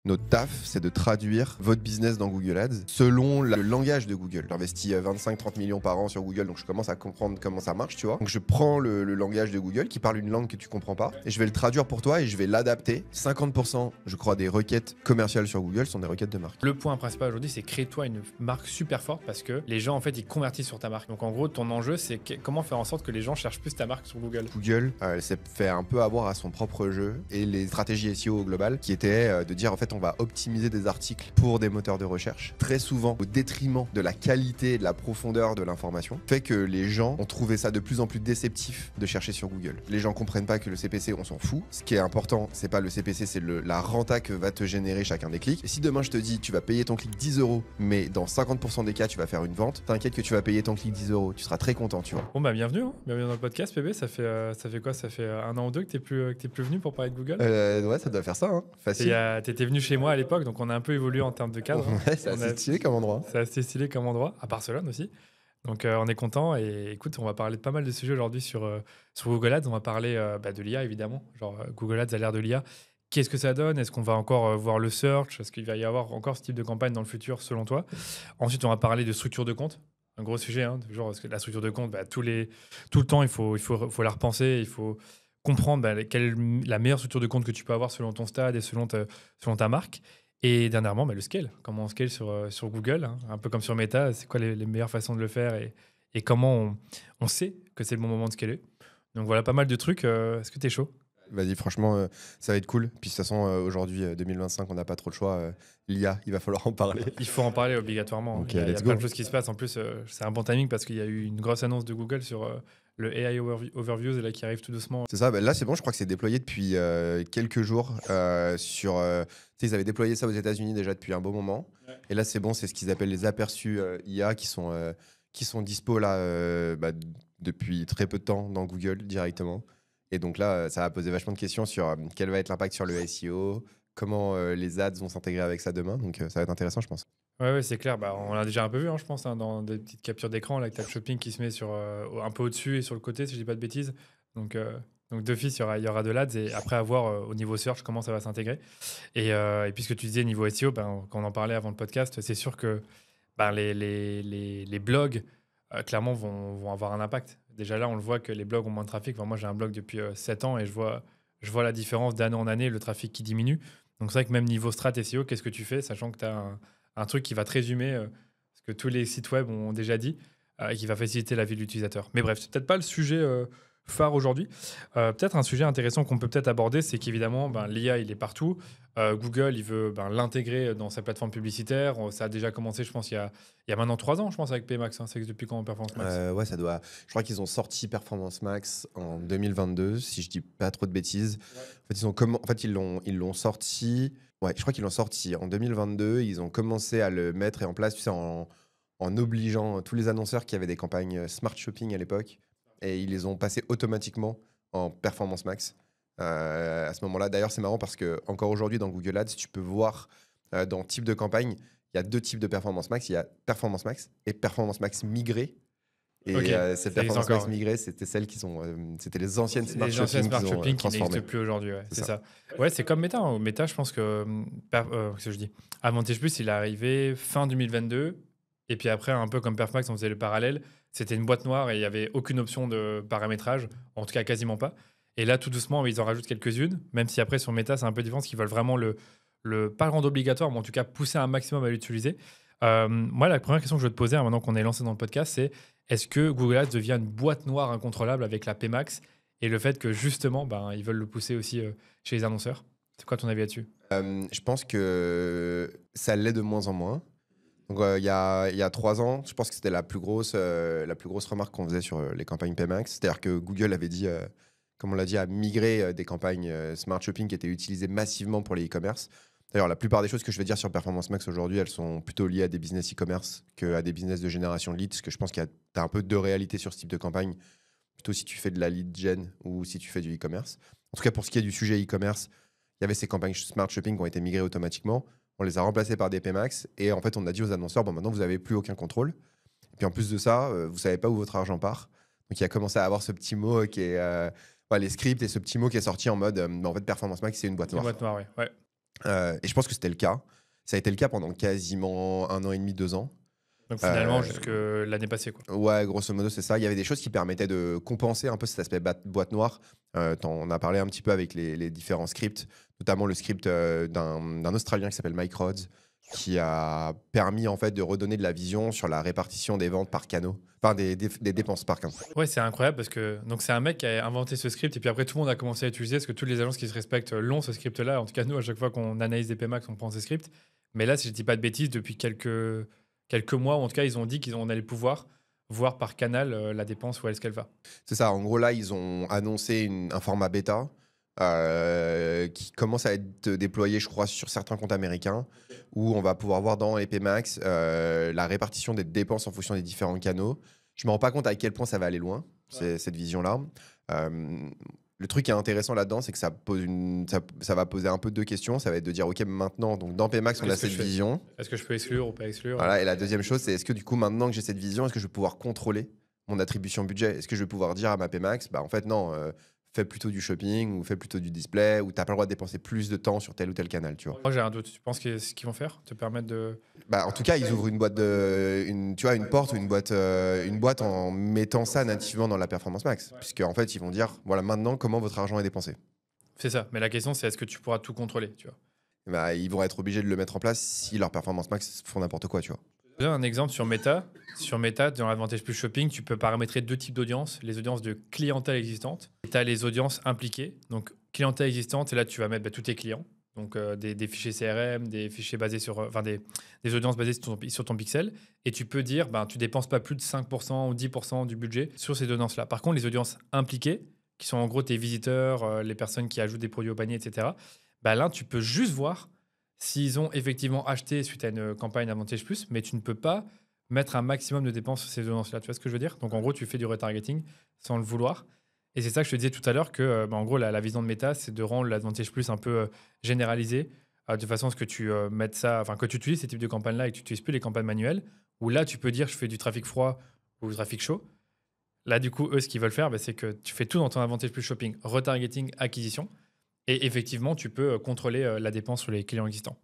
Notre taf, c'est de traduire votre business dans Google Ads selon le langage de Google. J'investis 25-30 millions par an sur Google, donc je commence à comprendre comment ça marche, tu vois. Donc je prends le langage de Google qui parle une langue que tu comprends pas et je vais le traduire pour toi et je vais l'adapter. 50%, je crois, des requêtes commerciales sur Google sont des requêtes de marque. Le point principal aujourd'hui, c'est crée-toi une marque super forte parce que les gens, en fait, ils convertissent sur ta marque. Donc en gros, ton enjeu, c'est comment faire en sorte que les gens cherchent plus ta marque sur Google. Google s'est fait un peu avoir à son propre jeu et les stratégies SEO au global qui étaient de dire en fait on va optimiser des articles pour des moteurs de recherche, très souvent au détriment de la qualité et de la profondeur de l'information, fait que les gens ont trouvé ça de plus en plus déceptif de chercher sur Google. Les gens comprennent pas que le CPC, on s'en fout. Ce qui est important, c'est pas le CPC, c'est la renta que va te générer chacun des clics. Et si demain je te dis tu vas payer ton clic 10 €, mais dans 50% des cas tu vas faire une vente, t'inquiète que tu vas payer ton clic 10 €, tu seras très content, tu vois. Bon bah bienvenue, hein. Bienvenue dans le podcast, PB. Ça fait quoi? Ça fait 1 an ou 2 que t'es plus venu pour parler de Google. Ouais, ça doit faire ça, hein. Facile. T'étais venu chez moi à l'époque, donc on a un peu évolué en termes de cadre. Ouais, c'est assez stylé comme endroit. C'est assez stylé comme endroit, à Barcelone aussi. Donc on est content et écoute, on va parler de pas mal de sujets aujourd'hui sur Google Ads. On va parler de l'IA évidemment, genre Google Ads à l'ère de l'IA. Qu'est-ce que ça donne? Est-ce qu'on va encore voir le search? Est-ce qu'il va y avoir encore ce type de campagne dans le futur selon toi? Ensuite, on va parler de structure de compte. Un gros sujet, hein, toujours, parce que la structure de compte, tout le temps, il faut la repenser, il faut comprendre quelle est la meilleure structure de compte que tu peux avoir selon ton stade et selon ta marque. Et dernièrement, le scale. Comment on scale sur Google, hein, un peu comme sur Meta. C'est quoi les meilleures façons de le faire et comment on sait que c'est le bon moment de scaler. Donc voilà, pas mal de trucs. Est-ce que tu es chaud? Vas-y, franchement, ça va être cool. Puis de toute façon, aujourd'hui, 2025, on n'a pas trop le choix. L'IA, il va falloir en parler. Il faut en parler obligatoirement. Ok, il y a let's plein go. de choses qui se passent. En plus, c'est un bon timing parce qu'il y a eu une grosse annonce de Google sur le AI Overviews là, qui arrive tout doucement. C'est ça, là c'est bon, je crois que c'est déployé depuis quelques jours. Ils avaient déployé ça aux États-Unis déjà depuis un beau moment. Ouais. Et là c'est bon, c'est ce qu'ils appellent les aperçus IA qui sont dispo là depuis très peu de temps dans Google directement. Et donc là, ça va poser vachement de questions sur quel va être l'impact sur le SEO, comment les ads vont s'intégrer avec ça demain. Donc ça va être intéressant, je pense. Ouais, c'est clair. On l'a déjà un peu vu, hein, je pense, hein, dans des petites captures d'écran, là, avec Tap Shopping qui se met un peu au-dessus et sur le côté, si je dis pas de bêtises. Donc d'office, il y aura de l'ads et après à voir au niveau search comment ça va s'intégrer. Et puisque tu disais niveau SEO, quand on en parlait avant le podcast, c'est sûr que les blogs, clairement, vont avoir un impact. Déjà là, on le voit que les blogs ont moins de trafic. Enfin, moi, j'ai un blog depuis 7 ans et je vois la différence d'année en année, le trafic qui diminue. Donc c'est vrai que même niveau strat SEO, qu'est-ce que tu fais, sachant que tu as un truc qui va te résumer ce que tous les sites web ont déjà dit et qui va faciliter la vie de l'utilisateur. Mais bref, c'est peut-être pas le sujet phare aujourd'hui. Peut-être un sujet intéressant qu'on peut peut-être aborder, c'est qu'évidemment, l'IA, il est partout. Google, il veut l'intégrer dans sa plateforme publicitaire. Ça a déjà commencé, je pense, il y a maintenant 3 ans, je pense, avec PMax. Hein. C'est depuis quand Performance Max? Ouais, ça doit. Je crois qu'ils ont sorti Performance Max en 2022, si je dis pas trop de bêtises. Ouais. En fait, ils l'ont sorti. Ouais, je crois qu'ils l'ont sorti en 2022. Ils ont commencé à le mettre en place, tu sais, en obligeant tous les annonceurs qui avaient des campagnes Smart Shopping à l'époque. Et ils les ont passés automatiquement en Performance Max à ce moment-là. D'ailleurs, c'est marrant parce que encore aujourd'hui, dans Google Ads, tu peux voir dans type de campagne, il y a 2 types de Performance Max. Il y a Performance Max et Performance Max migrée. Et cette Performance Max migrée, c'était celles qui sont, c'était les anciennes Smart Shopping qui n'existent plus aujourd'hui. Ouais, c'est ça. Ouais, c'est comme Meta. Hein. Meta, je pense que qu'est-ce que je dis, Advantage Plus, il est arrivé fin 2022. Et puis après, un peu comme Perfmax, on faisait le parallèle. C'était une boîte noire et il n'y avait aucune option de paramétrage, en tout cas quasiment pas. Et là, tout doucement, ils en rajoutent quelques-unes, même si après, sur Meta, c'est un peu différent, parce qu'ils veulent vraiment pas le rendre obligatoire, mais en tout cas pousser un maximum à l'utiliser. Moi, la première question que je veux te poser, maintenant qu'on est lancé dans le podcast, c'est est-ce que Google Ads devient une boîte noire incontrôlable avec la PMax et le fait que justement, ils veulent le pousser aussi chez les annonceurs? C'est quoi ton avis là-dessus? Je pense que ça l'est de moins en moins. Donc, il y a 3 ans, je pense que c'était la plus grosse remarque qu'on faisait sur les campagnes PMax. C'est-à-dire que Google avait dit, comme on l'a dit, à migrer des campagnes Smart Shopping qui étaient utilisées massivement pour les e-commerce. D'ailleurs, la plupart des choses que je vais dire sur Performance Max aujourd'hui, elles sont plutôt liées à des business e-commerce qu'à des business de génération de leads, parce que je pense qu'il y a un peu de réalité sur ce type de campagne, plutôt si tu fais de la lead gen ou si tu fais du e-commerce. En tout cas, pour ce qui est du sujet e-commerce, il y avait ces campagnes Smart Shopping qui ont été migrées automatiquement. On les a remplacés par des PMax et en fait, on a dit aux annonceurs, maintenant, vous n'avez plus aucun contrôle. Et puis en plus de ça, vous ne savez pas où votre argent part. Donc, il a commencé à avoir ce petit mot qui est les scripts et ce petit mot qui est sorti en mode en fait, Performance Max, c'est une boîte noire. Une boîte noire, oui. Ouais. Et je pense que c'était le cas. Ça a été le cas pendant quasiment 1 an et demi, 2 ans. Donc finalement, Euh, jusque l'année passée, quoi. Ouais, grosso modo, c'est ça. Il y avait des choses qui permettaient de compenser un peu cet aspect boîte noire. On a parlé un petit peu avec les différents scripts, notamment le script d'un Australien qui s'appelle Mike Rhodes, qui a permis en fait de redonner de la vision sur la répartition des ventes par canaux, enfin des dépenses par canal. Ouais, c'est incroyable parce que donc c'est un mec qui a inventé ce script et puis après tout le monde a commencé à l'utiliser parce que toutes les agences qui se respectent l'ont ce script-là. En tout cas, nous, à chaque fois qu'on analyse des PMAX, on prend ces scripts. Mais là, si je dis pas de bêtises, depuis quelques mois, ou en tout cas, ils ont dit qu'on allait pouvoir voir par canal la dépense où est-ce qu'elle va. C'est ça. En gros, là, ils ont annoncé un format bêta qui commence à être déployé, je crois, sur certains comptes américains, où on va pouvoir voir dans EP Max la répartition des dépenses en fonction des différents canaux. Je me rends pas compte à quel point ça va aller loin, cette vision-là. Euh, le truc qui est intéressant là-dedans, c'est que ça va poser un peu deux questions. Ça va être de dire, OK, maintenant, donc dans PMax, on a Qu'est-ce que cette je fais? vision. Est-ce que je peux exclure ou pas exclure? Voilà, et la deuxième chose, c'est est-ce que du coup, maintenant que j'ai cette vision, est-ce que je vais pouvoir contrôler mon attribution budget? Est-ce que je vais pouvoir dire à ma PMax, bah en fait, non, fais plutôt du shopping ou fais plutôt du display ou t'as pas le droit de dépenser plus de temps sur tel ou tel canal, tu vois? Moi, j'ai un doute. Tu penses que ce qu'ils vont faire te permettre de. Bah, en tout cas, ils ouvrent une boîte tu vois, une porte ou une boîte en mettant ça nativement dans la Performance Max. Puisque, en fait, ils vont dire, voilà, maintenant, comment votre argent est dépensé. C'est ça. Mais la question, c'est est-ce que tu pourras tout contrôler, tu vois? Bah, ils vont être obligés de le mettre en place si leur Performance Max font n'importe quoi, tu vois. Je donne un exemple sur Meta. Sur Meta, dans l'Advantage Plus Shopping, tu peux paramétrer deux types d'audience. Les audiences de clientèle existante. Tu as les audiences impliquées. Donc, clientèle existante, c'est là tu vas mettre tous tes clients. Donc, des fichiers CRM, des fichiers basés sur. Enfin, des audiences basées sur ton pixel. Et tu peux dire, tu dépenses pas plus de 5% ou 10% du budget sur ces audiences-là. Par contre, les audiences impliquées, qui sont en gros tes visiteurs, les personnes qui ajoutent des produits au panier, etc., là, tu peux juste voir s'ils ont effectivement acheté suite à une campagne Advantage Plus, mais tu ne peux pas mettre un maximum de dépenses sur ces audiences-là. Tu vois ce que je veux dire? Donc en gros, tu fais du retargeting sans le vouloir. Et c'est ça que je te disais tout à l'heure que, en gros, la vision de Meta, c'est de rendre l'Advantage Plus un peu généralisé, de façon à ce que tu mettes ça, enfin que tu utilises ces types de campagnes-là et que tu n'utilises plus les campagnes manuelles, où là, tu peux dire je fais du trafic froid ou du trafic chaud. Là, du coup, eux, ce qu'ils veulent faire, c'est que tu fais tout dans ton Advantage Plus Shopping, retargeting, acquisition. Et effectivement, tu peux contrôler la dépense sur les clients existants.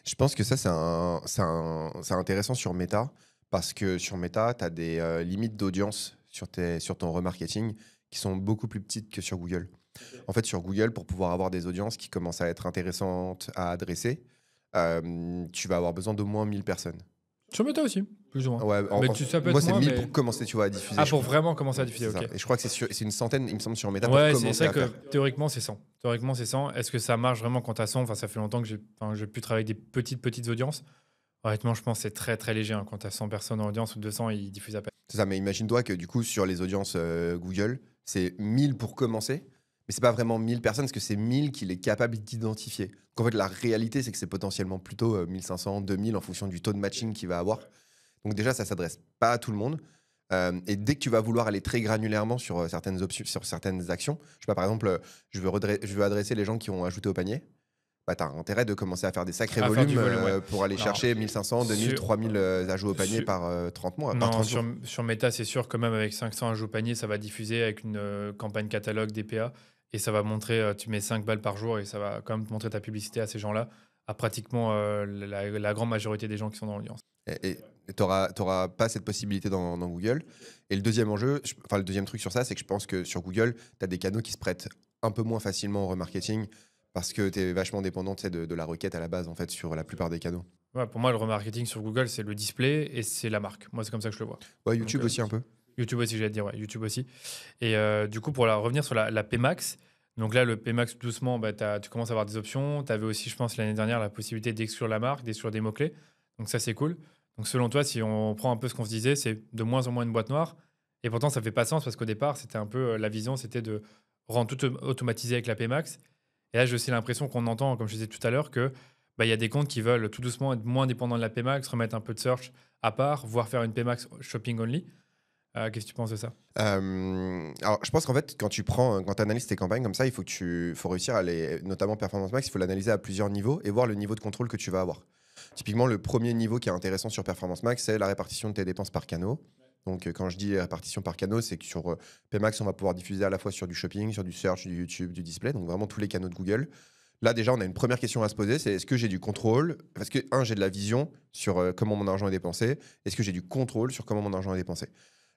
Je pense que ça, c'est intéressant sur Meta, parce que sur Meta, tu as des limites d'audience sur ton remarketing qui sont beaucoup plus petites que sur Google. En fait, sur Google, pour pouvoir avoir des audiences qui commencent à être intéressantes à adresser, tu vas avoir besoin d'au moins 1000 personnes. Sur Meta aussi, plus ou moins. Ouais, Mais ça peut moi, être c'est moins, 1000 mais- pour commencer, tu vois, à diffuser. Ah, pour vraiment commencer à diffuser, C'est ça. ok. Et je crois que c'est une centaine, il me semble, sur Meta Ouais, pour c'est commencer vrai à que faire. théoriquement, c'est 100. Théoriquement, c'est 100. Est-ce que ça marche vraiment quand t'as 100? Enfin, ça fait longtemps que j'ai pu travailler avec des petites audiences. Honnêtement, je pense que c'est très, très léger. Quand t'as 100 personnes en audience ou 200, ils diffusent à peine. C'est ça, mais imagine-toi que du coup, sur les audiences Google, c'est 1000 pour commencer, mais c'est pas vraiment 1000 personnes, parce que c'est 1000 qu'il est capable d'identifier. Donc en fait, la réalité, c'est que c'est potentiellement plutôt 1500, 2000 en fonction du taux de matching qu'il va avoir. Donc déjà, ça s'adresse pas à tout le monde. Et dès que tu vas vouloir aller très granulairement sur certaines options, sur certaines actions, je sais pas, par exemple, je veux adresser les gens qui ont ajouté au panier. Bah, tu as intérêt de commencer à faire des sacrés À faire volumes du volume, ouais. pour aller Non. chercher 1500, 2000, Sur- 3000 ajouts au panier sur- par 30 mois. Par Non, 30 jours. sur Meta, c'est sûr que même avec 500 ajouts au panier, ça va diffuser avec une campagne catalogue DPA et ça va montrer, tu mets 5 balles par jour et ça va quand même te montrer ta publicité à ces gens-là, à pratiquement la grande majorité des gens qui sont dans l'audience. Et tu n'auras pas cette possibilité dans Google. Et le deuxième enjeu, enfin le deuxième truc sur ça, c'est que je pense que sur Google, tu as des canaux qui se prêtent un peu moins facilement au remarketing parce que tu es vachement dépendant, tu sais, de la requête à la base, en fait, sur la plupart des canaux. Ouais, pour moi, le remarketing sur Google, c'est le display et c'est la marque. Moi, c'est comme ça que je le vois. Ouais, YouTube Donc, aussi un peu. YouTube aussi, j'allais te dire, ouais, YouTube aussi. Et du coup, pour revenir sur la PMax, donc là, le PMax, doucement, tu commences à avoir des options. Tu avais aussi, je pense, l'année dernière, la possibilité d'exclure la marque, d'exclure des mots-clés. Donc ça, c'est cool. Donc selon toi, si on prend un peu ce qu'on se disait, c'est de moins en moins une boîte noire. Et pourtant, ça fait pas sens parce qu'au départ, c'était un peu la vision, c'était de rendre tout automatisé avec la PMax. Et là, j'ai aussi l'impression qu'on entend, comme je disais tout à l'heure, que il y a des comptes qui veulent tout doucement être moins dépendants de la PMax, remettre un peu de search à part, voire faire une PMax shopping only. Qu'est-ce que tu penses de ça? Alors, je pense qu'en fait, quand tu analyses tes campagnes comme ça, faut réussir à les, notamment Performance Max, il faut l'analyser à plusieurs niveaux et voir le niveau de contrôle que tu vas avoir. Typiquement, le premier niveau qui est intéressant sur Performance Max, c'est la répartition de tes dépenses par canaux. Donc, quand je dis répartition par canaux, c'est que sur PMax, on va pouvoir diffuser à la fois sur du shopping, sur du search, du YouTube, du display, donc vraiment tous les canaux de Google. Là, déjà, on a une première question à se poser, c'est est-ce que j'ai du contrôle? Parce que, j'ai de la vision sur comment mon argent est dépensé. Est-ce que j'ai du contrôle sur comment mon argent est dépensé?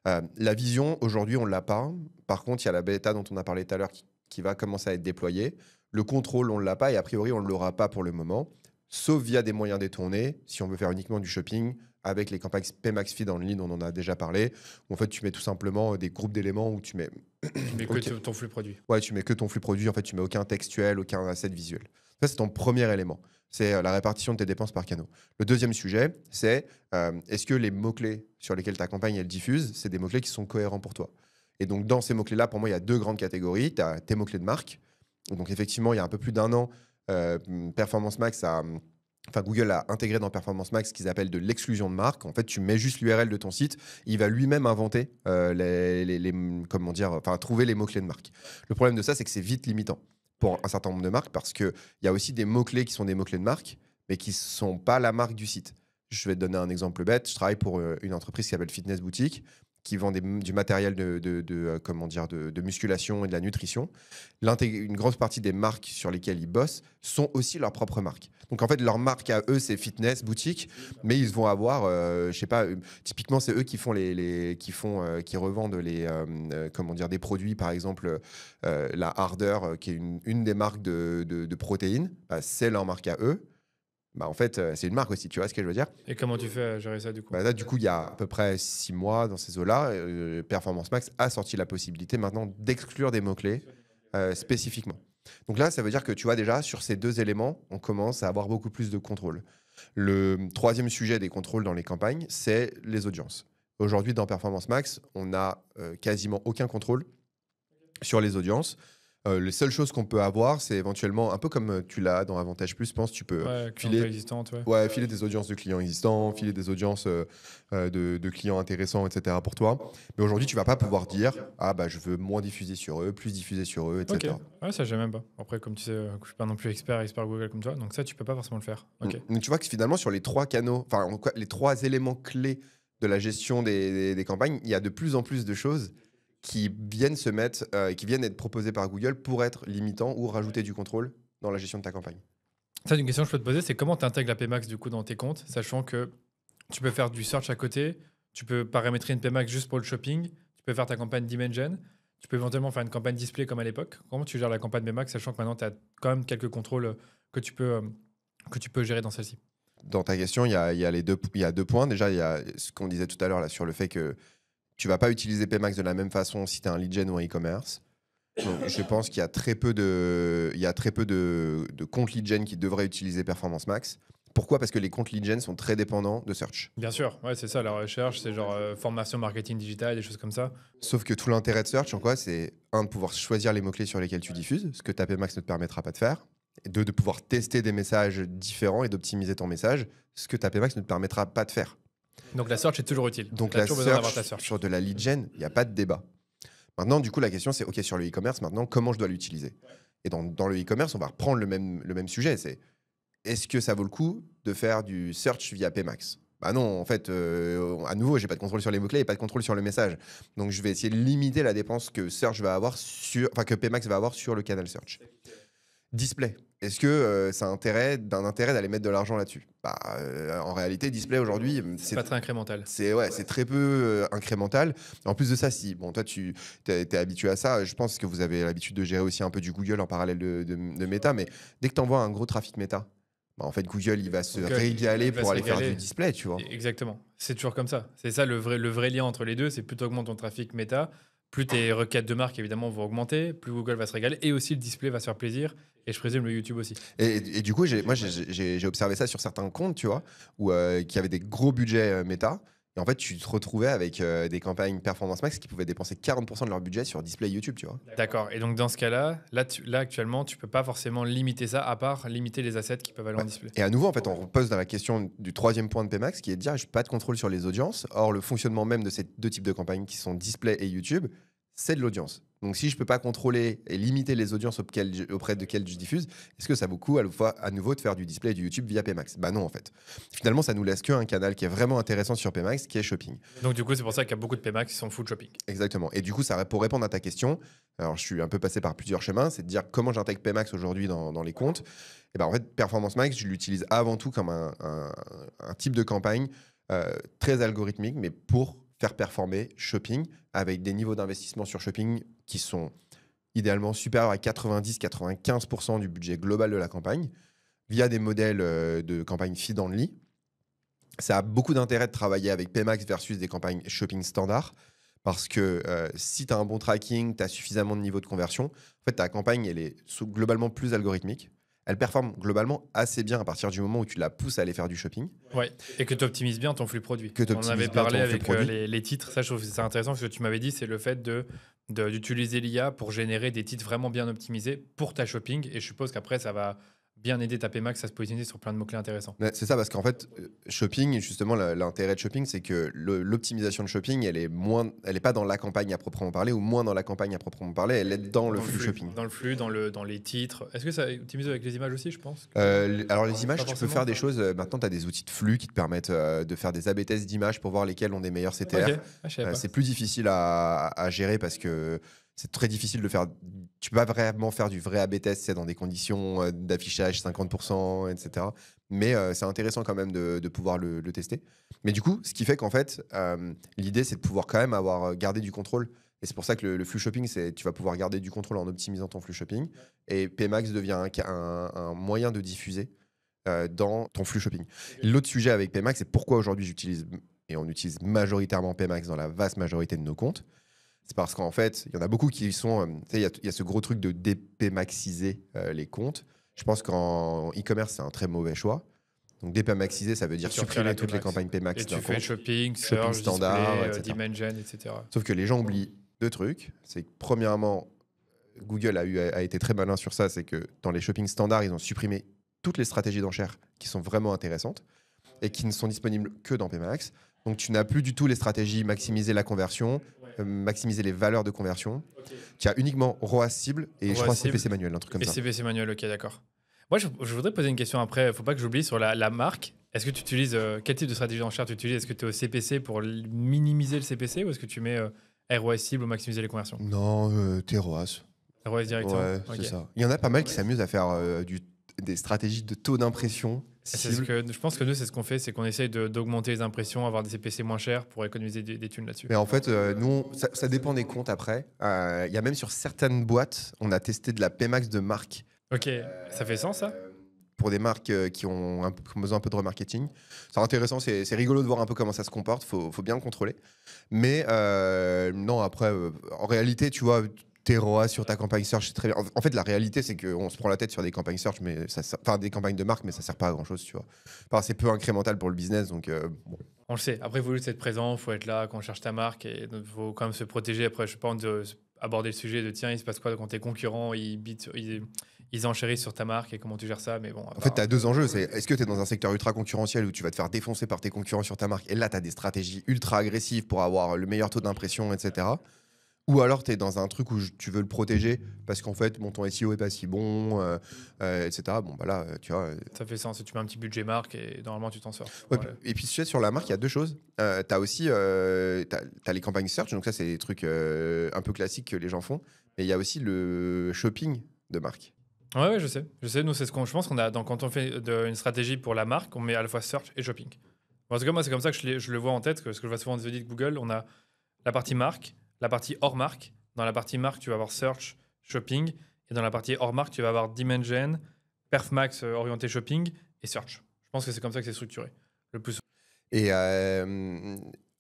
La vision, aujourd'hui, on ne l'a pas. Par contre, il y a la bêta dont on a parlé tout à l'heure qui va commencer à être déployée. Le contrôle, on ne l'a pas et a priori, on ne l'aura pas pour le moment, sauf via des moyens détournés, si on veut faire uniquement du shopping, avec les campagnes Pmax Feed en ligne, dont on en a déjà parlé. Où en fait, tu mets tout simplement des groupes d'éléments où tu mets. Tu mets que ton flux produit. Ouais, tu mets que ton flux produit. En fait, tu mets aucun textuel, aucun asset visuel. Ça, c'est ton premier élément. C'est la répartition de tes dépenses par canaux. Le deuxième sujet, c'est est-ce que les mots-clés sur lesquels ta campagne elle diffuse, c'est des mots-clés qui sont cohérents pour toi? Et donc, dans ces mots-clés-là, pour moi, il y a deux grandes catégories. Tu as tes mots-clés de marque. Donc, effectivement, il y a un peu plus d'un an, Performance Max Google a intégré dans Performance Max ce qu'ils appellent de l'exclusion de marque. En fait, tu mets juste l'URL de ton site, il va lui-même inventer trouver les mots-clés de marque. Le problème de ça, c'est que c'est vite limitant pour un certain nombre de marques parce qu'il y a aussi des mots-clés qui sont des mots-clés de marque, mais qui ne sont pas la marque du site. Je vais te donner un exemple bête. Je travaille pour une entreprise qui s'appelle Fitness Boutique, qui vend du matériel de musculation et de la nutrition. Une grosse partie des marques sur lesquelles ils bossent sont aussi leurs propres marques. Donc en fait, leur marque à eux, c'est Fitness Boutique, mais ils vont avoir, je sais pas, typiquement c'est eux qui font qui revendent des produits, par exemple la Harder, qui est une des marques de protéines, c'est leur marque à eux. En fait, c'est une marque aussi, tu vois ce que je veux dire? Et comment tu fais à gérer ça du coup? Là, du coup, il y a à peu près 6 mois dans ces eaux-là, Performance Max a sorti la possibilité maintenant d'exclure des mots-clés spécifiquement. Donc là, ça veut dire que tu vois déjà, sur ces deux éléments, on commence à avoir beaucoup plus de contrôle. Le troisième sujet des contrôles dans les campagnes, c'est les audiences. Aujourd'hui, dans Performance Max, on n'a quasiment aucun contrôle sur les audiences. Les seules choses qu'on peut avoir, c'est éventuellement, un peu comme tu l'as dans Avantage Plus, je pense, tu peux filer des audiences de clients existants, filer des audiences de clients intéressants, etc. pour toi. Mais aujourd'hui, tu ne vas pas pouvoir dire je veux moins diffuser sur eux, plus diffuser sur eux, etc. Ok, ouais, ça, j'aime même pas. Après, comme tu sais, je ne suis pas non plus expert Google comme toi, donc ça, tu peux pas forcément le faire. Okay. Donc tu vois que finalement, sur les trois canaux, les trois éléments clés de la gestion des campagnes, il y a de plus en plus de choses qui viennent être proposées par Google pour être limitants ou rajouter du contrôle dans la gestion de ta campagne. Ça, une question que je peux te poser, c'est comment tu intègres la Pmax du coup dans tes comptes, sachant que tu peux faire du search à côté, tu peux paramétrer une Pmax juste pour le shopping, tu peux faire ta campagne Dimension, tu peux éventuellement faire une campagne display comme à l'époque. Comment tu gères la campagne Pmax, sachant que maintenant tu as quand même quelques contrôles que tu peux gérer dans celle-ci? Dans ta question, il y a deux points. Déjà, il y a ce qu'on disait tout à l'heure là, sur le fait que tu ne vas pas utiliser Pmax de la même façon si tu es un lead gen ou un e-commerce. Donc, je pense qu'il y a très peu de comptes lead gen qui devraient utiliser Performance Max. Pourquoi? Parce que les comptes lead gen sont très dépendants de search. Bien sûr, ouais, c'est ça, la recherche, c'est genre formation marketing digital, des choses comme ça. Sauf que tout l'intérêt de search, en quoi, c'est de pouvoir choisir les mots-clés sur lesquels tu diffuses, ce que ta Pmax ne te permettra pas de faire. Et de pouvoir tester des messages différents et d'optimiser ton message, ce que ta Pmax ne te permettra pas de faire. Donc la search est toujours utile. Donc la search, sur de la lead gen, il n'y a pas de débat. Maintenant, du coup, la question, c'est OK, sur le e-commerce, maintenant, comment je dois l'utiliser? Et dans le e-commerce, on va reprendre le même sujet. C'est est-ce que ça vaut le coup de faire du search via Pmax? Non, en fait, à nouveau, j'ai pas de contrôle sur les mots-clés et pas de contrôle sur le message. Donc, je vais essayer de limiter la dépense que que Pmax va avoir sur le canal search. Display. Est-ce que c'est d'un intérêt d'aller mettre de l'argent là-dessus? En réalité, display aujourd'hui, c'est pas très incrémental. C'est très peu incrémental. En plus de ça, si toi tu es habitué à ça, je pense que vous avez l'habitude de gérer aussi un peu du Google en parallèle de Meta, mais dès que tu envoies un gros trafic Meta, en fait Google il va se régaler pour aller faire du display, tu vois. Exactement. C'est toujours comme ça. C'est ça le vrai lien entre les deux, c'est plus tu augmentes ton trafic Meta, plus tes requêtes de marque évidemment vont augmenter, plus Google va se régaler et aussi le display va se faire plaisir. Et je présume le YouTube aussi. Et du coup, j'ai observé ça sur certains comptes, tu vois, qui avaient des gros budgets Meta. Et en fait, tu te retrouvais avec des campagnes Performance Max qui pouvaient dépenser 40% de leur budget sur display YouTube, tu vois. D'accord. Et donc, dans ce cas-là, là actuellement, tu peux pas forcément limiter ça, à part limiter les assets qui peuvent aller en display. Et à nouveau, en fait, on repose dans la question du troisième point de Pmax, qui est de dire, je n'ai pas de contrôle sur les audiences. Or, le fonctionnement même de ces deux types de campagnes qui sont display et YouTube, c'est de l'audience. Donc, si je peux pas contrôler et limiter les audiences auprès desquelles je diffuse, est-ce que ça vaut le coup à nouveau de faire du display du YouTube via PMax? Bah non, en fait. Finalement, ça nous laisse qu'un canal qui est vraiment intéressant sur PMax, qui est Shopping. Donc, du coup, c'est pour ça qu'il y a beaucoup de PMax qui sont full shopping. Exactement. Et du coup, pour répondre à ta question, alors je suis un peu passé par plusieurs chemins, c'est de dire comment j'intègre PMax aujourd'hui dans les comptes. Et ben en fait, Performance Max, je l'utilise avant tout comme un type de campagne très algorithmique, mais pour faire performer Shopping avec des niveaux d'investissement sur Shopping qui sont idéalement supérieurs à 90-95% du budget global de la campagne via des modèles de campagne feed only. Ça a beaucoup d'intérêt de travailler avec PMax versus des campagnes Shopping standard. Parce que si tu as un bon tracking, tu as suffisamment de niveau de conversion, en fait, ta campagne, elle est globalement plus algorithmique. Elle performe globalement assez bien à partir du moment où tu la pousses à aller faire du shopping. Ouais, et que tu optimises bien ton flux produit. Que tu On en optimises avait bien parlé ton flux avec produit. les titres. Ça, je trouve que c'est intéressant. Ce que tu m'avais dit, c'est le fait d'utiliser l'IA pour générer des titres vraiment bien optimisés pour ta shopping. Et je suppose qu'après, ça va bien aider ta PMax à se positionner sur plein de mots-clés intéressants. Ouais, c'est ça, parce qu'en fait, Shopping, justement, l'intérêt de Shopping, c'est que l'optimisation de Shopping, elle est pas dans la campagne à proprement parler, ou moins dans la campagne à proprement parler, elle est dans le flux Shopping. Dans le flux, dans les titres. Est-ce que ça optimise avec les images aussi, je pense? Alors les images, Pas tu peux forcément. faire des choses. Maintenant, tu as des outils de flux qui te permettent de faire des AB tests d'images pour voir lesquels ont des meilleurs CTR. Ok, je savais pas. C'est plus difficile à gérer parce que c'est très difficile de faire. Tu peux pas vraiment faire du vrai AB test, c'est dans des conditions d'affichage 50%, etc. Mais c'est intéressant quand même de pouvoir le tester. Mais du coup, ce qui fait qu'en fait, l'idée, c'est de pouvoir quand même avoir gardé du contrôle. Et c'est pour ça que le flux shopping, tu vas pouvoir garder du contrôle en optimisant ton flux shopping. Et PMax devient un moyen de diffuser dans ton flux shopping. L'autre sujet avec PMax, c'est pourquoi aujourd'hui on utilise majoritairement PMax dans la vaste majorité de nos comptes. C'est parce qu'en fait, il y en a beaucoup qui sont. Tu sais, il y a ce gros truc de dépémaxiser les comptes. Je pense qu'en e-commerce, c'est un très mauvais choix. Donc, dépémaxiser, ça veut dire Tu retires supprimer la toutes les PMax. campagnes PMax Et tu d'un fais compte. shopping, Shopping search, standard, display, etc. dimension, etc. Sauf que les gens oublient deux trucs. C'est que, premièrement, Google a été très malin sur ça. C'est que dans les shopping standards, ils ont supprimé toutes les stratégies d'enchères qui sont vraiment intéressantes et qui ne sont disponibles que dans PMax. Donc, tu n'as plus du tout les stratégies maximiser la conversion, maximiser les valeurs de conversion. Tu as uniquement ROAS cible et je crois CPC manuel, un truc comme Et ça. CPC manuel, ok, d'accord. Moi, je voudrais poser une question après. Il ne faut pas que j'oublie sur la marque. Est-ce que tu utilises. Quel type de stratégie d'enchère tu utilises? Est-ce que tu es au CPC pour minimiser le CPC ou est-ce que tu mets ROAS cible ou maximiser les conversions? Non, t'es ROAS. ROAS directement? Ouais, Ok. c'est ça. Il y en a pas mal qui s'amusent à faire des stratégies de taux d'impression C'est ce que, je pense que nous, c'est ce qu'on fait, c'est qu'on essaye d'augmenter les impressions, avoir des CPC moins chers pour économiser des thunes là-dessus. Mais en fait, nous, ça dépend des comptes après. Il y a même sur certaines boîtes, on a testé de la PMax de marque. Ok, ça fait sens ça? Pour des marques qui ont besoin un peu de remarketing. C'est intéressant, c'est rigolo de voir un peu comment ça se comporte, faut bien le contrôler. Mais non, après, en réalité, tu vois, tes ROAS sur ta campagne search, c'est très bien. En fait, la réalité, c'est qu'on se prend la tête sur des campagnes search, mais des campagnes de marque, mais ça sert pas à grand-chose, tu vois. Enfin, c'est peu incrémental pour le business, donc bon. On le sait. Après, il faut juste être présent, il faut être là quand on cherche ta marque et il faut quand même se protéger. Après, je pense aborder le sujet de tiens, il se passe quoi quand tes concurrents ils enchérissent sur ta marque et comment tu gères ça. Mais bon, en fait, tu as deux enjeux. Est-ce que tu es dans un secteur ultra concurrentiel où tu vas te faire défoncer par tes concurrents sur ta marque et là, tu as des stratégies ultra agressives pour avoir le meilleur taux d'impression, etc. Ou alors, tu es dans un truc où tu veux le protéger parce qu'en fait, bon, ton SEO est pas si bon, etc. Bon, bah là, tu vois. Ça fait sens. Tu mets un petit budget marque et normalement, tu t'en sors. Ouais, Voilà. et puis, tu sais, sur la marque, il y a deux choses. Tu as aussi t'as les campagnes search, donc ça, c'est des trucs un peu classiques que les gens font. Mais il y a aussi le shopping de marque. Ouais, je sais. Nous, c'est ce qu'on. Je pense qu'on a. Quand on fait une stratégie pour la marque, on met à la fois search et shopping. En tout cas, moi, c'est comme ça que je le vois en tête, parce que je vois souvent des audits Google. On a la partie marque, la partie hors marque. Dans la partie marque, tu vas avoir search, shopping. Et dans la partie hors marque, tu vas avoir dimension, perf max orienté shopping et search. Je pense que c'est comme ça que c'est structuré. Le plus. Et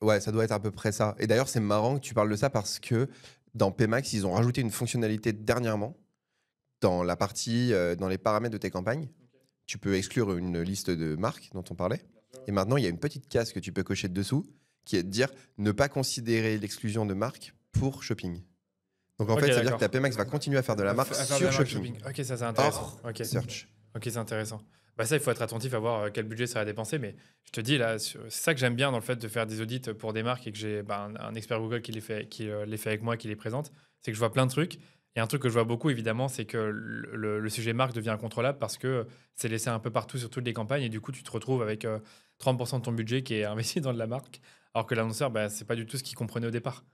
ouais, ça doit être à peu près ça. Et d'ailleurs, c'est marrant que tu parles de ça parce que dans PMax, ils ont rajouté une fonctionnalité dernièrement. Dans la partie, dans les paramètres de tes campagnes, tu peux exclure une liste de marques dont on parlait. Et maintenant, il y a une petite case que tu peux cocher dessous qui est de dire ne pas considérer l'exclusion de marque pour shopping. Donc en fait, ça veut dire que ta PMax va continuer à faire de la marque sur shopping. Ok, ça c'est intéressant. Ok. Search. Ok, c'est intéressant. Bah ça, il faut être attentif à voir quel budget ça va dépenser. Mais je te dis, là, c'est ça que j'aime bien dans le fait de faire des audits pour des marques et que j'ai un expert Google qui les fait avec moi, qui les présente. C'est que je vois plein de trucs. Et un truc que je vois beaucoup, évidemment, c'est que le sujet marque devient incontrôlable parce que c'est laissé un peu partout sur toutes les campagnes. Et du coup, tu te retrouves avec 30% de ton budget qui est investi dans de la marque. Alors que l'annonceur, bah, c'est pas du tout ce qu'il comprenait au départ.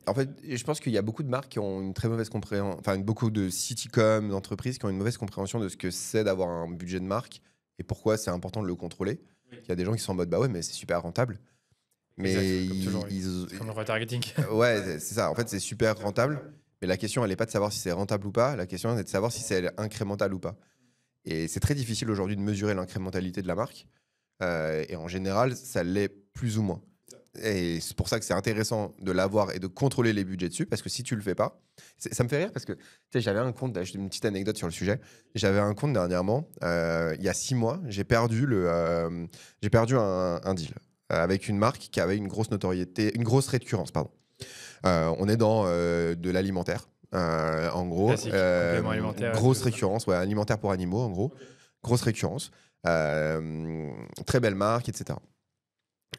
En fait, je pense qu'il y a beaucoup de marques qui ont une très mauvaise compréhension, enfin beaucoup de citycom, d'entreprises qui ont une mauvaise compréhension de ce que c'est d'avoir un budget de marque et pourquoi c'est important de le contrôler. Oui. Il y a des gens qui sont en mode bah ouais, mais c'est super rentable. Mais Exact, comme toujours, oui. ils- C'est comme le retargeting. ouais, c'est ça. En fait, c'est super rentable. Mais la question, elle n'est pas de savoir si c'est rentable ou pas. La question, elle est de savoir si c'est incrémental ou pas. Et c'est très difficile aujourd'hui de mesurer l'incrémentalité de la marque. Et en général, ça l'est plus ou moins. Et c'est pour ça que c'est intéressant de l'avoir et de contrôler les budgets dessus, parce que si tu le fais pas, ça me fait rire parce que tu sais, j'avais un compte, j'ai une petite anecdote sur le sujet. J'avais un compte dernièrement, il y a 6 mois, j'ai perdu un deal avec une marque qui avait une grosse notoriété, une grosse récurrence, pardon. On est dans de l'alimentaire, en gros, Classique, complément alimentaire. grosse récurrence, ouais, alimentaire pour animaux, en gros, grosse récurrence, très belle marque, etc.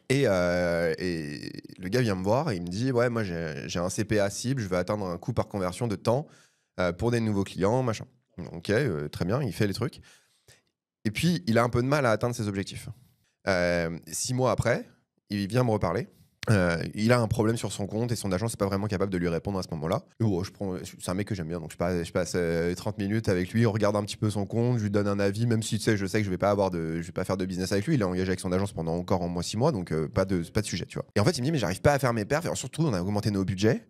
Et le gars vient me voir et il me dit ouais, moi j'ai un CPA cible, je vais atteindre un coût par conversion de temps pour des nouveaux clients, machin. Ok, très bien, il fait les trucs. Et puis il a un peu de mal à atteindre ses objectifs. 6 mois après, il vient me reparler. Il a un problème sur son compte et son agence n'est pas vraiment capable de lui répondre à ce moment-là. C'est un mec que j'aime bien, donc je passe 30 minutes avec lui, on regarde un petit peu son compte, je lui donne un avis, même si tu sais, je sais que je vais pas faire de business avec lui. Il est engagé avec son agence pendant encore en mois 6 mois, donc pas de sujet, tu vois. Et en fait, il me dit mais j'arrive pas à faire mes perfs, et surtout on a augmenté nos budgets,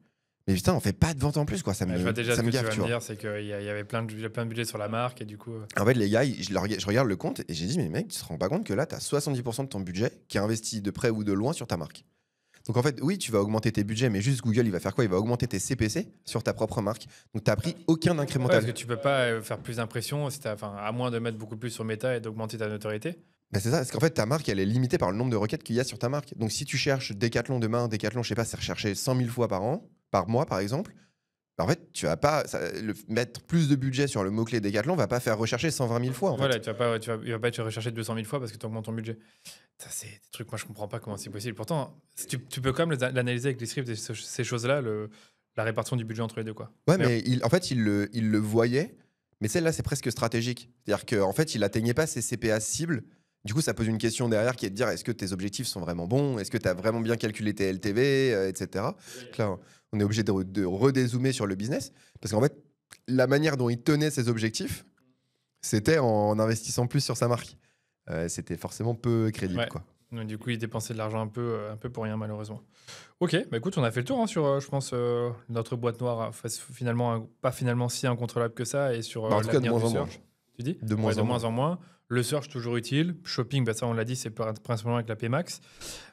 mais putain on fait pas de vente en plus quoi, ça Je vois déjà ça ce me que tu gaffe, vas tu me vois. dire, c'est qu'il y avait plein de budget sur la marque et du coup. En fait, les gars, je regarde le compte et j'ai dit mais mec, tu te rends pas compte que là t'as 70% de ton budget qui est investi de près ou de loin sur ta marque. Donc en fait, oui, tu vas augmenter tes budgets, mais juste Google, il va faire quoi? Il va augmenter tes CPC sur ta propre marque. Donc tu n'as pris aucun Ouais, incrémental. parce que tu peux pas faire plus d'impression si à moins de mettre beaucoup plus sur Meta et d'augmenter ta notoriété. Bah, c'est ça, parce qu'en fait, ta marque, elle est limitée par le nombre de requêtes qu'il y a sur ta marque. Donc si tu cherches Decathlon demain, Decathlon, je sais pas, c'est recherché 100 000 fois par mois par exemple, bah, en fait, tu vas pas mettre plus de budget sur le mot-clé Decathlon, va pas faire rechercher 120 000 fois en Voilà, fait. il va pas être recherché 200 000 fois parce que tu augmentes ton budget. Ça, c'est des trucs, moi je comprends pas comment c'est possible. Pourtant, tu peux quand même l'analyser avec les scripts et ces choses-là, la répartition du budget entre les deux. Quoi. Ouais, mais en fait, il le voyait, mais celle-là, c'est presque stratégique. C'est-à-dire qu'en fait, il atteignait pas ses CPA cibles. Du coup, ça pose une question derrière qui est de dire est-ce que tes objectifs sont vraiment bons? Est-ce que tu as vraiment bien calculé tes LTV, etc. Donc là, on est obligé de redézoomer sur le business. Parce qu'en fait, la manière dont il tenait ses objectifs, c'était en investissant plus sur sa marque. C'était forcément peu crédible. Ouais. Quoi. Donc, du coup, il dépensait de l'argent un peu pour rien, malheureusement. Ok, bah écoute, on a fait le tour sur, je pense, notre boîte noire, finalement, pas finalement si incontrôlable que ça, et sur Bah, en tout cas, de l'avenir moins du en moins. search. Tu dis De moins Ouais, en moins. en moins. Le search, toujours utile. Shopping, bah ça, on l'a dit, c'est principalement avec la PMax.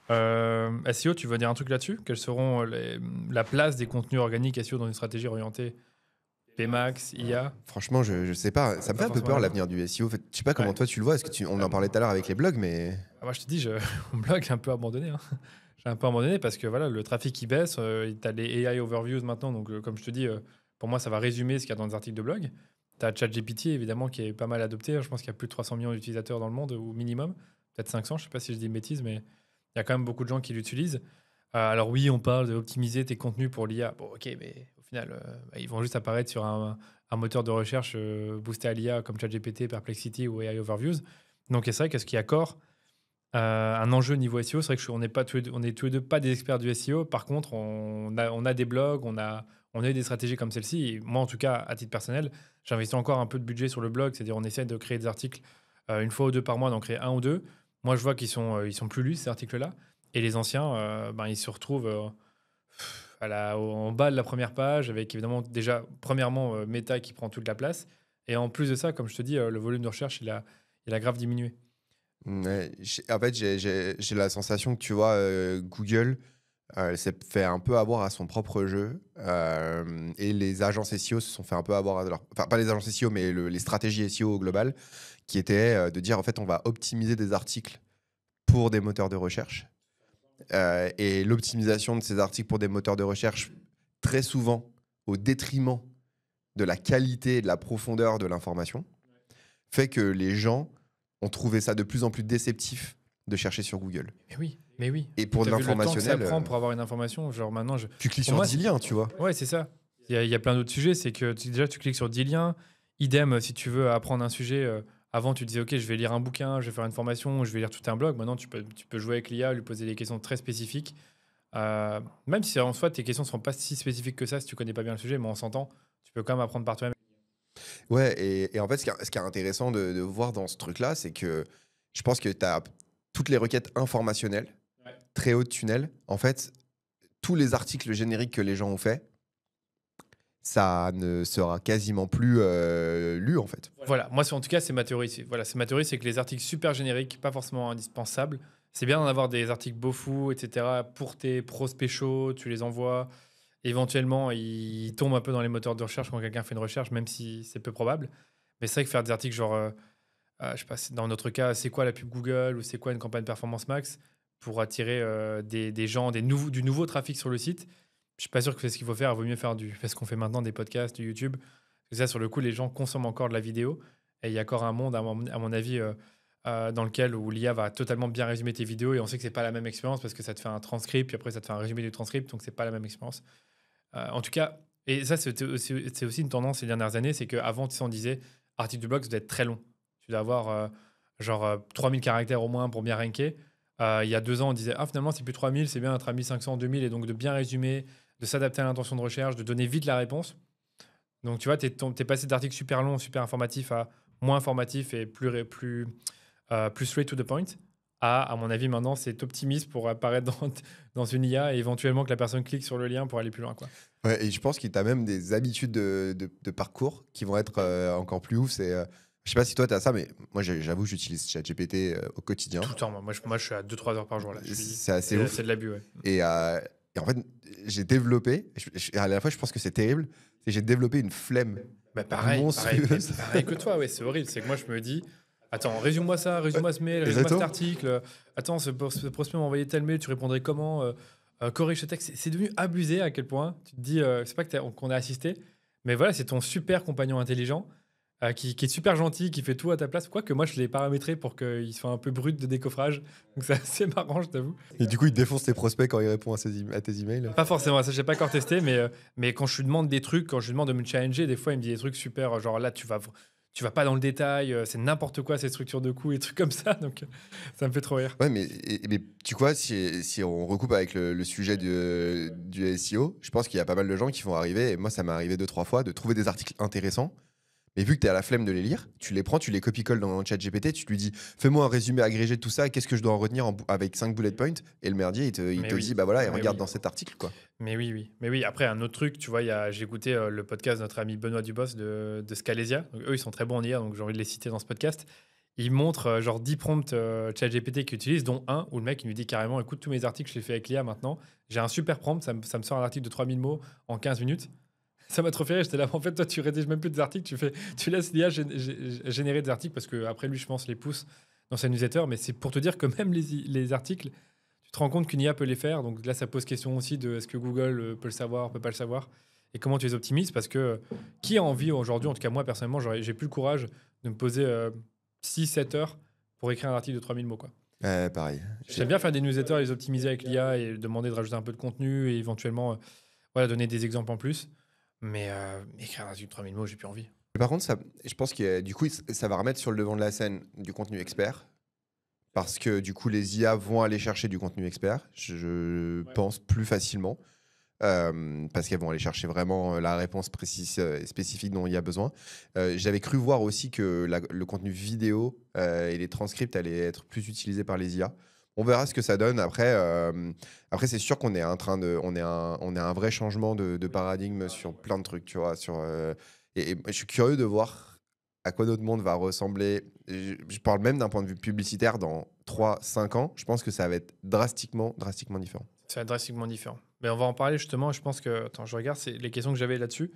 SEO, tu veux dire un truc là-dessus? Quelles seront la place des contenus organiques SEO dans une stratégie orientée PMax, IA? Franchement, je sais pas. Ça me fait un peu peur l'avenir du SEO. En fait, je sais pas comment Ouais. toi tu le vois. Est-ce que on en parlait tout à l'heure avec les blogs, mais Ah, moi, je te dis, mon blog, j'ai un peu abandonné. Hein. J'ai un peu abandonné parce que voilà, le trafic qui baisse. Tu as les AI overviews maintenant. Donc, comme je te dis, pour moi, ça va résumer ce qu'il y a dans les articles de blog. Tu as ChatGPT, évidemment, qui est pas mal adopté. Je pense qu'il y a plus de 300 millions d'utilisateurs dans le monde, ou minimum. Peut-être 500, je sais pas si je dis une bêtise, mais il y a quand même beaucoup de gens qui l'utilisent. Alors oui, on parle d'optimiser tes contenus pour l'IA. Bon, ok, mais au final, ils vont juste apparaître sur un moteur de recherche boosté à l'IA comme ChatGPT, Perplexity ou AI Overviews. Donc c'est vrai qu'est-ce qui accorde un enjeu niveau SEO. C'est vrai qu'on n'est tous les deux pas des experts du SEO. Par contre, on a des blogs, on a eu des stratégies comme celle-ci. Et moi, en tout cas, à titre personnel, j'investis encore un peu de budget sur le blog. C'est-à-dire, on essaie de créer des articles une fois ou deux par mois, d'en créer un ou deux. Moi, je vois qu'ils sont plus lus, ces articles-là. Et les anciens, ils se retrouvent en bas de la première page, avec évidemment, déjà, premièrement, Meta qui prend toute la place. Et en plus de ça, comme je te dis, le volume de recherche, il a grave diminué. ouais, en fait, j'ai la sensation que tu vois, Google s'est fait un peu avoir à son propre jeu. Et les agences SEO se sont fait un peu avoir à leur. Enfin, pas les agences SEO, mais les stratégies SEO au global, qui étaient de dire en fait, on va optimiser des articles pour des moteurs de recherche. Et l'optimisation de ces articles pour des moteurs de recherche, très souvent au détriment de la qualité et de la profondeur de l'information, fait que les gens ont trouvé ça de plus en plus déceptif de chercher sur Google. Mais oui. Et pour de T'as vu le temps que ça l'informationnel, prend pour avoir une information, genre maintenant, tu cliques pour sur moi, 10 liens, tu vois. ouais, c'est ça. Il y a plein d'autres sujets. C'est que déjà, tu cliques sur 10 liens. Idem, si tu veux apprendre un sujet, avant, tu disais, OK, je vais lire un bouquin, je vais faire une formation, je vais lire tout un blog. Maintenant, tu peux jouer avec l'IA, lui poser des questions très spécifiques. Même si en soi, tes questions ne sont pas si spécifiques que ça, si tu connais pas bien le sujet, mais on s'entend, tu peux quand même apprendre par toi-même. Ouais, et en fait, ce qui est intéressant de voir dans ce truc-là, c'est que je pense que tu as toutes les requêtes informationnelles, Ouais. très haut de tunnel. En fait, tous les articles génériques que les gens ont fait, ça ne sera quasiment plus lu, en fait. Voilà, moi, en tout cas, c'est ma théorie. Voilà, c'est ma théorie, c'est que les articles super génériques, pas forcément indispensables, c'est bien d'en avoir des articles beaux fous, etc. Pour tes prospects chauds, tu les envoies. Éventuellement, ils tombent un peu dans les moteurs de recherche quand quelqu'un fait une recherche, même si c'est peu probable. Mais c'est vrai que faire des articles genre, je sais pas, dans notre cas, c'est quoi la pub Google ou c'est quoi une campagne Performance Max pour attirer des gens, du nouveau trafic sur le site. Je suis pas sûr que c'est ce qu'il faut faire. Il vaut mieux faire ce qu'on fait maintenant, des podcasts, du YouTube. Parce que ça, sur le coup, les gens consomment encore de la vidéo. Et il y a encore un monde, à mon avis, dans lequel où l'IA va totalement bien résumer tes vidéos. Et on sait que c'est pas la même expérience parce que ça te fait un transcript, puis après, ça te fait un résumé du transcript. Donc, c'est pas la même expérience. En tout cas, et ça, c'est aussi une tendance ces dernières années, c'est qu'avant, tu sais, on disait, article de blog, ça doit être très long. Tu dois avoir genre 3000 caractères au moins pour bien ranker. Il y a 2 ans, on disait, ah, finalement, c'est plus 3000, c'est bien d'être à 1500, 2000, et donc de bien résumer, de s'adapter à l'intention de recherche, de donner vite la réponse. Donc, tu vois, t'es passé d'articles super longs, super informatifs à moins informatifs et plus straight to the point. À mon avis, maintenant, c'est t'optimises pour apparaître dans une IA et éventuellement que la personne clique sur le lien pour aller plus loin, quoi. Ouais, et je pense qu'il t'a même des habitudes de parcours qui vont être encore plus ouf. Je sais pas si toi, tu as ça, mais moi, j'avoue, j'utilise ChatGPT au quotidien. Tout le temps, moi, je suis à 2-3 heures par jour, là. C'est assez ouf. C'est de l'abus, ouais. Et en fait, j'ai développé, à la fois, je pense que c'est terrible, j'ai développé une flemme Bah, pareil monstrueuse. que toi, ouais, c'est horrible. C'est que moi, je me dis, attends, résume-moi ça, résume-moi ce mail, résume-moi cet Exactement. article. Attends, ce prospect m'a envoyé tel mail, tu répondrais comment corrige ce texte. C'est devenu abusé à quel point. Tu te dis, c'est pas que qu'on a assisté, mais voilà, c'est ton super compagnon intelligent qui est super gentil, qui fait tout à ta place. Quoique moi, je l'ai paramétré pour qu'il soit un peu brut de décoffrage. Donc c'est assez marrant, je t'avoue. Et du coup, il défonce tes prospects quand il répond à tes emails. Pas forcément, ça j'ai pas encore testé, mais quand je lui demande des trucs, quand je lui demande de me challenger, des fois il me dit des trucs super, genre là tu vas pas dans le détail, c'est n'importe quoi ces structures de coûts et trucs comme ça, donc ça me fait trop rire. Ouais, mais tu vois, si on recoupe avec le sujet du SEO, je pense qu'il y a pas mal de gens qui vont arriver, et moi, ça m'est arrivé 2-3 fois, de trouver des articles intéressants. Mais vu que tu es à la flemme de les lire, tu les prends, tu les copie-colles dans ChatGPT, tu lui dis fais-moi un résumé agrégé de tout ça, qu'est-ce que je dois en retenir avec 5 bullet points. Et le merdier, il Mais te oui, dit bah voilà, et mais regarde oui. dans cet article, quoi. Mais oui. Mais oui, après, un autre truc, tu vois, j'ai écouté le podcast de notre ami Benoît Dubos de Scalesia. Donc, eux, ils sont très bons en IA, donc j'ai envie de les citer dans ce podcast. Ils montrent genre 10 prompts ChatGPT qu'ils utilisent, dont un où le mec il nous dit carrément écoute, tous mes articles, je les fais avec l'IA maintenant. J'ai un super prompt, ça me sort un article de 3000 mots en 15 minutes. Ça m'a trop fait rire. J'étais là, en fait, toi, tu rédiges même plus des articles, tu laisses l'IA générer des articles parce qu'après lui, je pense, les pousse dans sa newsletter. Mais c'est pour te dire que même les articles, tu te rends compte qu'une IA peut les faire. Donc là, ça pose question aussi de est-ce que Google peut le savoir, peut pas le savoir et comment tu les optimises. Parce que qui a envie aujourd'hui, en tout cas moi personnellement, j'ai plus le courage de me poser 6-7 heures pour écrire un article de 3000 mots, quoi. Pareil. J'aime bien faire des newsletters, les optimiser avec l'IA et demander de rajouter un peu de contenu et éventuellement voilà, donner des exemples en plus. Mais écrire un article de 3000 mots, j'ai plus envie. Par contre, je pense que du coup, ça va remettre sur le devant de la scène du contenu expert. Parce que du coup, les IA vont aller chercher du contenu expert, je pense plus facilement. Parce qu'elles vont aller chercher vraiment la réponse précise et spécifique dont il y a besoin. J'avais cru voir aussi que le contenu vidéo et les transcripts allaient être plus utilisés par les IA. On verra ce que ça donne. Après c'est sûr qu'on est en train on est un vrai changement de paradigme sur plein de trucs, tu vois. Et je suis curieux de voir à quoi notre monde va ressembler. Je parle même d'un point de vue publicitaire dans 3-5 ans. Je pense que ça va être drastiquement différent. C'est drastiquement différent. Mais on va en parler justement. Je pense que. Attends, je regarde les questions que j'avais là-dessus.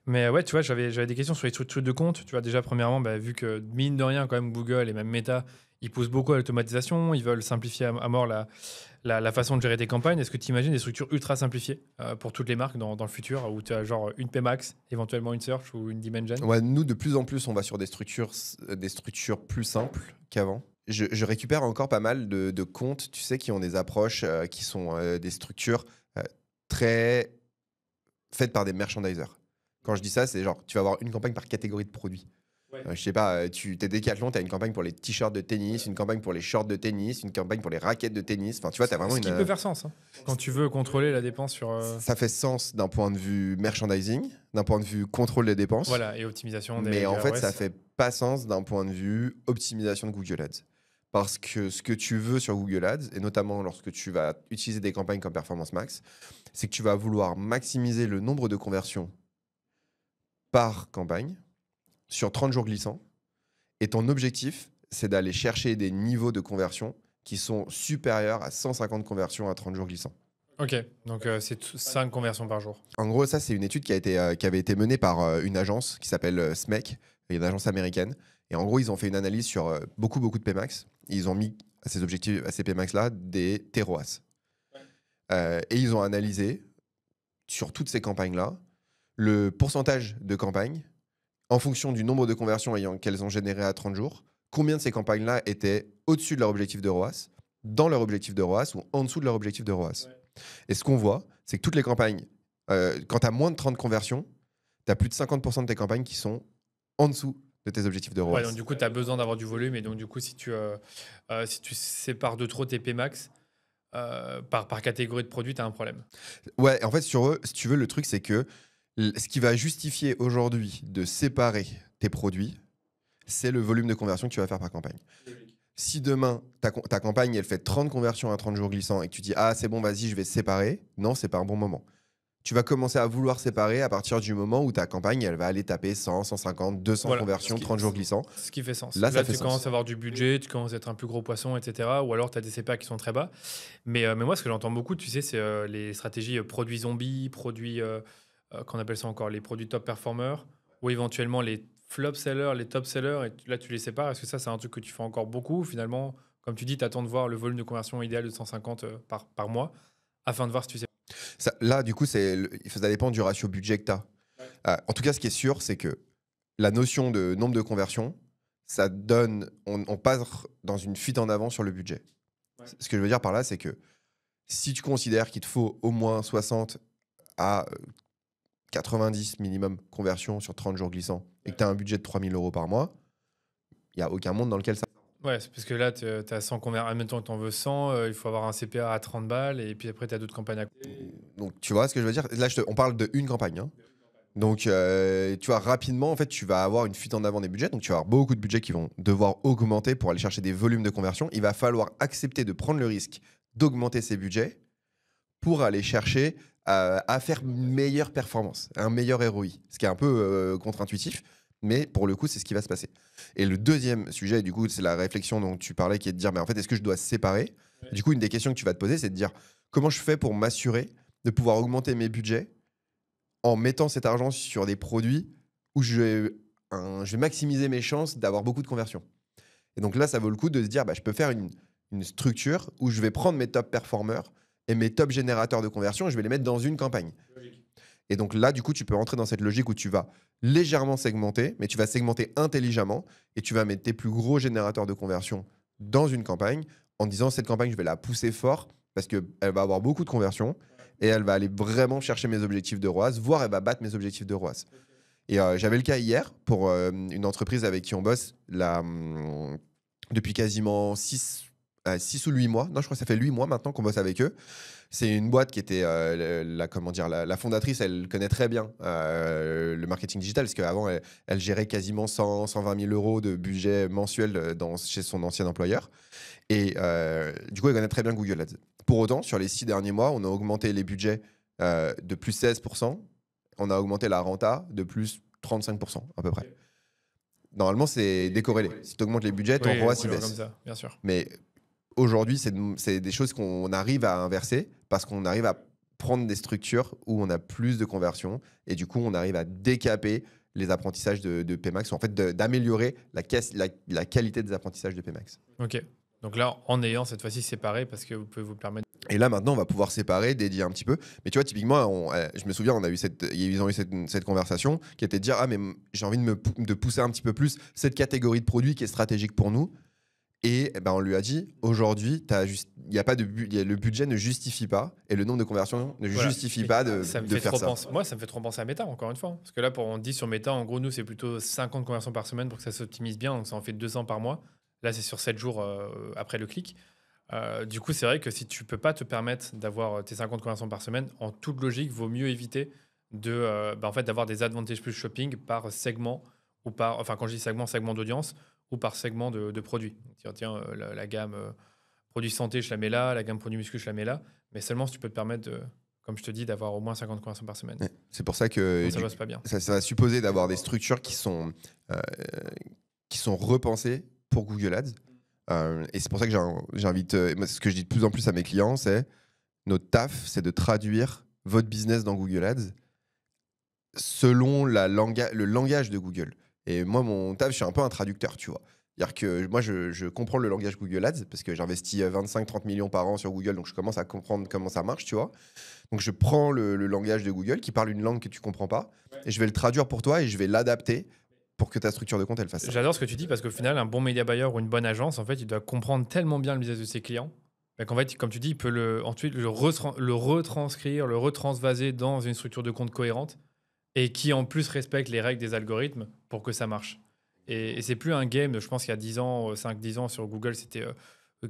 Mais ouais, tu vois, j'avais des questions sur les structures de compte. Tu vois, déjà, premièrement, vu que mine de rien, quand même, Google et même Meta, ils poussent beaucoup à l'automatisation. Ils veulent simplifier à mort la façon de gérer tes campagnes. Est-ce que tu imagines des structures ultra simplifiées pour toutes les marques dans le futur où tu as genre une PMax, éventuellement une Search ou une Dimension? Ouais, nous, de plus en plus, on va sur des structures plus simples qu'avant. Je récupère encore pas mal de comptes, tu sais, qui ont des approches qui sont des structures très faites par des merchandisers. Quand je dis ça, c'est genre, tu vas avoir une campagne par catégorie de produits. Je sais pas, t'es Decathlon, t'as une campagne pour les t-shirts de tennis, une campagne pour les shorts de tennis, une campagne pour les raquettes de tennis. Enfin, tu vois, t'as vraiment Ce qui peut faire sens. Hein. Quand tu veux contrôler la dépense sur. Ça fait sens d'un point de vue merchandising, d'un point de vue contrôle des dépenses. Voilà, et optimisation des. Mais en fait, ROS. ça fait pas sens d'un point de vue optimisation de Google Ads. Parce que ce que tu veux sur Google Ads, et notamment lorsque tu vas utiliser des campagnes comme Performance Max, c'est que tu vas vouloir maximiser le nombre de conversions par campagne sur 30 jours glissants. Et ton objectif, c'est d'aller chercher des niveaux de conversion qui sont supérieurs à 150 conversions à 30 jours glissants. Ok, donc c'est 5 conversions par jour. En gros, ça, c'est une étude qui avait été menée par une agence qui s'appelle SMEC, une agence américaine. Et en gros, ils ont fait une analyse sur beaucoup de PMax. Ils ont mis à ces objectifs, à ces PMax-là, des TROAS. Et ils ont analysé, sur toutes ces campagnes-là, le pourcentage de campagnes en fonction du nombre de conversions qu'elles ont générées à 30 jours, combien de ces campagnes-là étaient au-dessus de leur objectif de ROAS, dans leur objectif de ROAS ou en dessous de leur objectif de ROAS. Et ce qu'on voit, c'est que toutes les campagnes, quand tu as moins de 30 conversions, tu as plus de 50% de tes campagnes qui sont en dessous de tes objectifs de ROAS. Ouais, donc du coup, tu as besoin d'avoir du volume. Et donc du coup, si tu sépares de trop tes PMax par catégorie de produits, tu as un problème. Ouais, en fait, sur eux, si tu veux, le truc, c'est que ce qui va justifier aujourd'hui de séparer tes produits, c'est le volume de conversion que tu vas faire par campagne. Si demain, ta campagne, elle fait 30 conversions à 30 jours glissants et que tu dis « Ah, c'est bon, vas-y, je vais séparer », non, c'est pas un bon moment. Tu vas commencer à vouloir séparer à partir du moment où ta campagne, elle va aller taper 100, 150, 200 conversions, 30 jours glissants. Ce qui fait sens. Là, ça fait tu sens. commences à avoir du budget, tu commences à être un plus gros poisson, etc. Ou alors, tu as des CPA qui sont très bas. Mais moi, ce que j'entends beaucoup, tu sais, c'est les stratégies produits zombies, produits, qu'on appelle ça encore, les produits top performers, ou éventuellement les flop sellers, les top sellers. Et là, tu les sépares. Est-ce que ça, c'est un truc que tu fais encore beaucoup finalement? Comme tu dis, tu attends de voir le volume de conversion idéal de 150 par mois afin de voir si tu sais. Ça, là, du coup, ça dépend du ratio budget que tu as. En tout cas, ce qui est sûr, c'est que la notion de nombre de conversions, ça donne. On passe dans une fuite en avant sur le budget. Ouais. Ce que je veux dire par là, c'est que si tu considères qu'il te faut au moins 60 à 90 minimum conversions sur 30 jours glissants et que tu as un budget de 3 000 € par mois, il n'y a aucun monde dans lequel ça. Ouais, c'est parce que là, tu as 100 conversions. Admettons que tu en veux 100, il faut avoir un CPA à 30 balles et puis après, tu as d'autres campagnes à côté. Donc, tu vois ce que je veux dire? Là, on parle d'une campagne. Hein. Donc, tu vois, rapidement, en fait, tu vas avoir une fuite en avant des budgets. Donc, tu vas avoir beaucoup de budgets qui vont devoir augmenter pour aller chercher des volumes de conversion. Il va falloir accepter de prendre le risque d'augmenter ces budgets pour aller chercher à faire une meilleure performance, un meilleur ROI. Ce qui est un peu contre-intuitif. Mais pour le coup, c'est ce qui va se passer. Et le deuxième sujet, du coup, c'est la réflexion dont tu parlais, qui est de dire, mais en fait, est-ce que je dois séparer? Du coup, une des questions que tu vas te poser, c'est de dire, comment je fais pour m'assurer de pouvoir augmenter mes budgets en mettant cet argent sur des produits où je vais maximiser mes chances d'avoir beaucoup de conversions. Et donc là, ça vaut le coup de se dire, je peux faire une structure où je vais prendre mes top performers et mes top générateurs de conversion et je vais les mettre dans une campagne. Et donc là, du coup, tu peux rentrer dans cette logique où tu vas légèrement segmenter, mais tu vas segmenter intelligemment et tu vas mettre tes plus gros générateurs de conversion dans une campagne en disant cette campagne, je vais la pousser fort parce qu'elle va avoir beaucoup de conversions et elle va aller vraiment chercher mes objectifs de ROAS, voire elle va battre mes objectifs de ROAS. Et j'avais le cas hier pour une entreprise avec qui on bosse depuis quasiment 6 ou 8 mois. Non, je crois que ça fait 8 mois maintenant qu'on bosse avec eux. C'est une boîte qui était, la fondatrice, elle connaît très bien le marketing digital, parce qu'avant, elle gérait quasiment 120 000 € de budget mensuel chez son ancien employeur. Et du coup, elle connaît très bien Google Ads. Pour autant, sur les 6 derniers mois, on a augmenté les budgets de plus 16%. On a augmenté la renta de plus 35% à peu près. Normalement, c'est décorrélé. Si tu augmentes les budgets, ton ROAS il baisse. Comme ça, bien sûr. Mais aujourd'hui, c'est des choses qu'on arrive à inverser parce qu'on arrive à prendre des structures où on a plus de conversions et du coup, on arrive à décaper les apprentissages de PMax, ou en fait d'améliorer la qualité des apprentissages de PMax. Ok. Donc là, en ayant cette fois-ci séparé, parce que vous pouvez vous permettre. Et là, maintenant, on va pouvoir séparer, dédier un petit peu. Mais tu vois, typiquement, je me souviens, ils ont eu cette conversation qui était de dire « Ah, mais j'ai envie de pousser un petit peu plus cette catégorie de produits qui est stratégique pour nous. » Et on lui a dit, aujourd'hui, il y a pas de le budget ne justifie pas et le nombre de conversions ne justifie pas de faire ça. Moi, ça me fait trop penser à Meta, encore une fois. Parce que là, on dit sur Meta, en gros, nous, c'est plutôt 50 conversions par semaine pour que ça s'optimise bien. Donc, ça en fait 200 par mois. Là, c'est sur 7 jours après le clic. Du coup, c'est vrai que si tu peux pas te permettre d'avoir tes 50 conversions par semaine, en toute logique, vaut mieux éviter en fait, d'avoir des advantages plus shopping par segment ou par, enfin, quand je dis segment d'audience ou par segment de produits. Tiens, la gamme produits santé, je la mets là, la gamme produits muscu, je la mets là, mais seulement si tu peux te permettre, comme je te dis, d'avoir au moins 50 conversions par semaine. Ouais. C'est pour ça que ça passe pas bien. Ça va supposer d'avoir des structures qui sont repensées pour Google Ads. Et c'est pour ça que j'invite, ce que je dis de plus en plus à mes clients, c'est notre taf, c'est de traduire votre business dans Google Ads selon le langage de Google. Et moi, mon taf, je suis un peu un traducteur, tu vois. C'est-à-dire que moi, je comprends le langage Google Ads parce que j'investis 25-30 millions par an sur Google, donc je commence à comprendre comment ça marche, tu vois. Donc, je prends le langage de Google qui parle une langue que tu comprends pas et je vais le traduire pour toi et je vais l'adapter pour que ta structure de compte, elle fasse ça. J'adore ce que tu dis parce qu'au final, un bon média buyer ou une bonne agence, en fait, il doit comprendre tellement bien le business de ses clients qu'en fait, comme tu dis, il peut ensuite le retranscrire, le retransvaser dans une structure de compte cohérente et qui en plus respecte les règles des algorithmes pour que ça marche. Et c'est plus un game, je pense qu'il y a 10 ans, 5-10 ans sur Google, c'était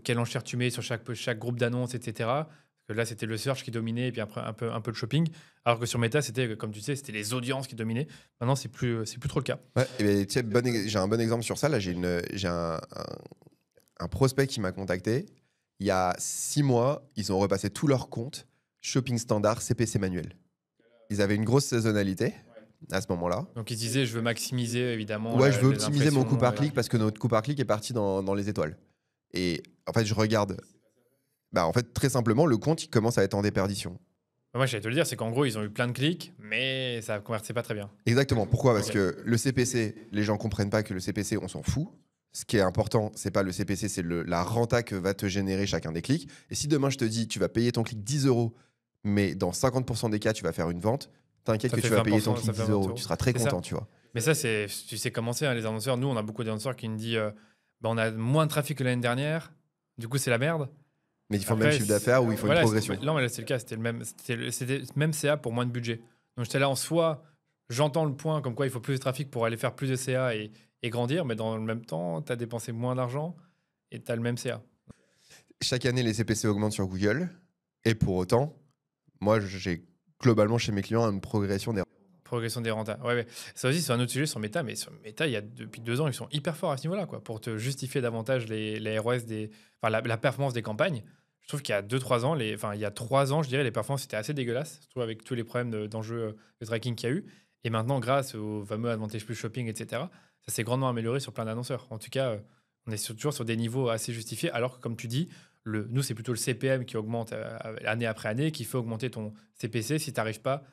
quelle enchère tu mets sur chaque groupe d'annonces, etc. Parce que là, c'était le search qui dominait et puis après un peu de shopping. Alors que sur Meta, c'était, comme tu sais, c'était les audiences qui dominaient. Maintenant, c'est plus trop le cas. Ouais, et tiens, j'ai un bon exemple sur ça. Là, j'ai un prospect qui m'a contacté. Il y a 6 mois, ils ont repassé tous leurs comptes shopping standard, CPC manuel. Ils avaient une grosse saisonnalité à ce moment-là. Donc ils disaient, je veux maximiser évidemment. Ouais, je veux optimiser mon coût par clic parce que notre coût par clic est parti dans les étoiles. Et en fait, je regarde. En fait, très simplement, le compte, il commence à être en déperdition. Moi, j'allais te le dire, c'est qu'en gros, ils ont eu plein de clics, mais ça ne convertissait pas très bien. Exactement. Pourquoi ? Parce que le CPC, les gens ne comprennent pas que le CPC, on s'en fout. Ce qui est important, c'est pas le CPC, c'est la renta que va te générer chacun des clics. Et si demain, je te dis, tu vas payer ton clic 10 €, mais dans 50% des cas, tu vas faire une vente, t'inquiète que tu vas payer ton clic 10 €. Tu seras très content, tu vois. Mais ça, tu sais comment c'est, hein, les annonceurs. Nous, on a beaucoup d'annonceurs qui nous disent on a moins de trafic que l'année dernière, du coup, c'est la merde. Mais ils font le même chiffre d'affaires ou ils font une progression. Non, mais là, c'est le cas. C'était le même CA pour moins de budget. Donc, j'étais là en soi, j'entends le point comme quoi il faut plus de trafic pour aller faire plus de CA et grandir, mais dans le même temps, tu as dépensé moins d'argent et tu as le même CA. Chaque année, les CPC augmentent sur Google. Et pour autant, moi, j'ai globalement chez mes clients une progression des rentas. Ouais. Ça aussi, c'est un autre sujet sur Meta, mais sur Meta, depuis 2 ans, ils sont hyper forts à ce niveau-là, quoi, pour te justifier davantage les ROS, la performance des campagnes. Je trouve qu'il y a 2-3 ans, il y a 3 ans, je dirais, les performances étaient assez dégueulasses, surtout avec tous les problèmes d'enjeux de tracking qu'il y a eu. Et maintenant, grâce au fameux Advantage Plus Shopping, etc., ça s'est grandement amélioré sur plein d'annonceurs. En tout cas, on est toujours sur des niveaux assez justifiés, alors que, comme tu dis, nous, c'est plutôt le CPM qui augmente année après année, qui fait augmenter ton CPC si tu n'arrives pas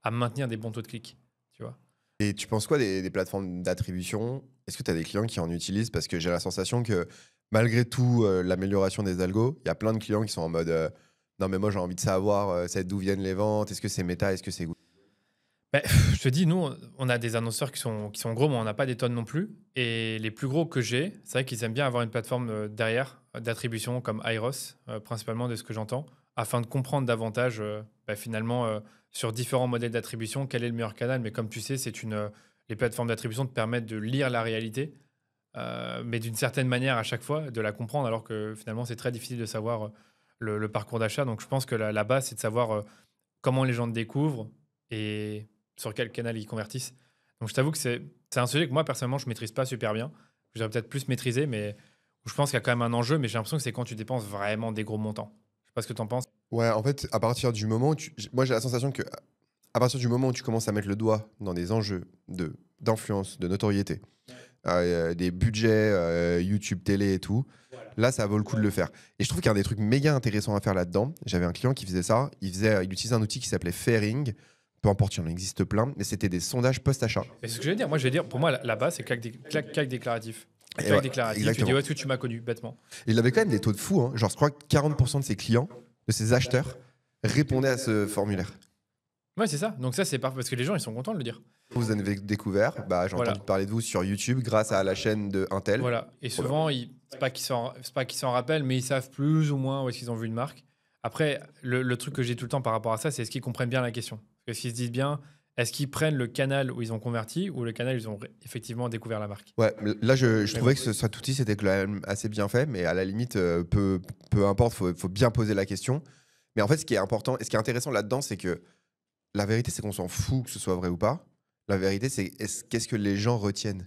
à maintenir des bons taux de clic, tu vois. Et tu penses quoi des plateformes d'attribution ? Est-ce que tu as des clients qui en utilisent ? Parce que j'ai la sensation que malgré tout, l'amélioration des algos, il y a plein de clients qui sont en mode non mais moi j'ai envie de savoir d'où viennent les ventes, est-ce que c'est Meta, est-ce que c'est Google ? Je te dis, nous, on a des annonceurs qui sont gros, mais on n'a pas des tonnes non plus. Et les plus gros que j'ai, c'est vrai qu'ils aiment bien avoir une plateforme derrière d'attribution comme Iros, principalement de ce que j'entends, afin de comprendre davantage finalement sur différents modèles d'attribution quel est le meilleur canal. Mais comme tu sais, les plateformes d'attribution te permettent de lire la réalité, mais d'une certaine manière à chaque fois, de la comprendre, alors que finalement, c'est très difficile de savoir le parcours d'achat. Donc je pense que la base, c'est de savoir comment les gens te découvrent et sur quel canal ils convertissent. Donc je t'avoue que c'est un sujet que moi, personnellement, je ne maîtrise pas super bien. Je devrais peut-être plus maîtriser, mais je pense qu'il y a quand même un enjeu, mais j'ai l'impression que c'est quand tu dépenses vraiment des gros montants. Je ne sais pas ce que tu en penses. Ouais, en fait, à partir du moment où moi, j'ai la sensation que à partir du moment où tu commences à mettre le doigt dans des enjeux d'influence, de notoriété, des budgets YouTube, télé et tout, là, ça vaut le coup de le faire. Et je trouve qu'il y a des trucs méga intéressants à faire là-dedans. J'avais un client qui faisait ça. Il utilisait un outil qui s'appelait Fairing. Peu importe, il y en existe plein, mais c'était des sondages post-achat. C'est ce que je vais dire. Moi, je vais dire, pour moi, la base, c'est claque déclaratif. Claque déclaratif, tu dis, où est-ce que tu m'as connu, bêtement. Il avait quand même des taux de fou. Hein. Genre, je crois que 40% de ses clients, de ses acheteurs, répondaient à ce formulaire. Ouais, c'est ça. Donc ça, c'est parfait, parce que les gens, ils sont contents de le dire. Vous avez découvert, j'ai Voilà. entendu parler de vous sur YouTube grâce à la chaîne de Intel. Voilà. Et souvent, c'est pas qu'ils s'en rappellent, mais ils savent plus ou moins où est-ce qu'ils ont vu une marque. Après, le truc que j'ai tout le temps par rapport à ça, c'est est-ce qu'ils comprennent bien la question? Est-ce qu'ils se disent bien, est-ce qu'ils prennent le canal où ils ont converti ou le canal où ils ont effectivement découvert la marque? Ouais, là je Mais trouvais bon. que cet outil c'était quand même assez bien fait, mais à la limite, peu importe, faut bien poser la question. Mais en fait, ce qui est important et ce qui est intéressant là-dedans, c'est que la vérité, c'est qu'on s'en fout que ce soit vrai ou pas. La vérité, c'est qu'est-ce que les gens retiennent?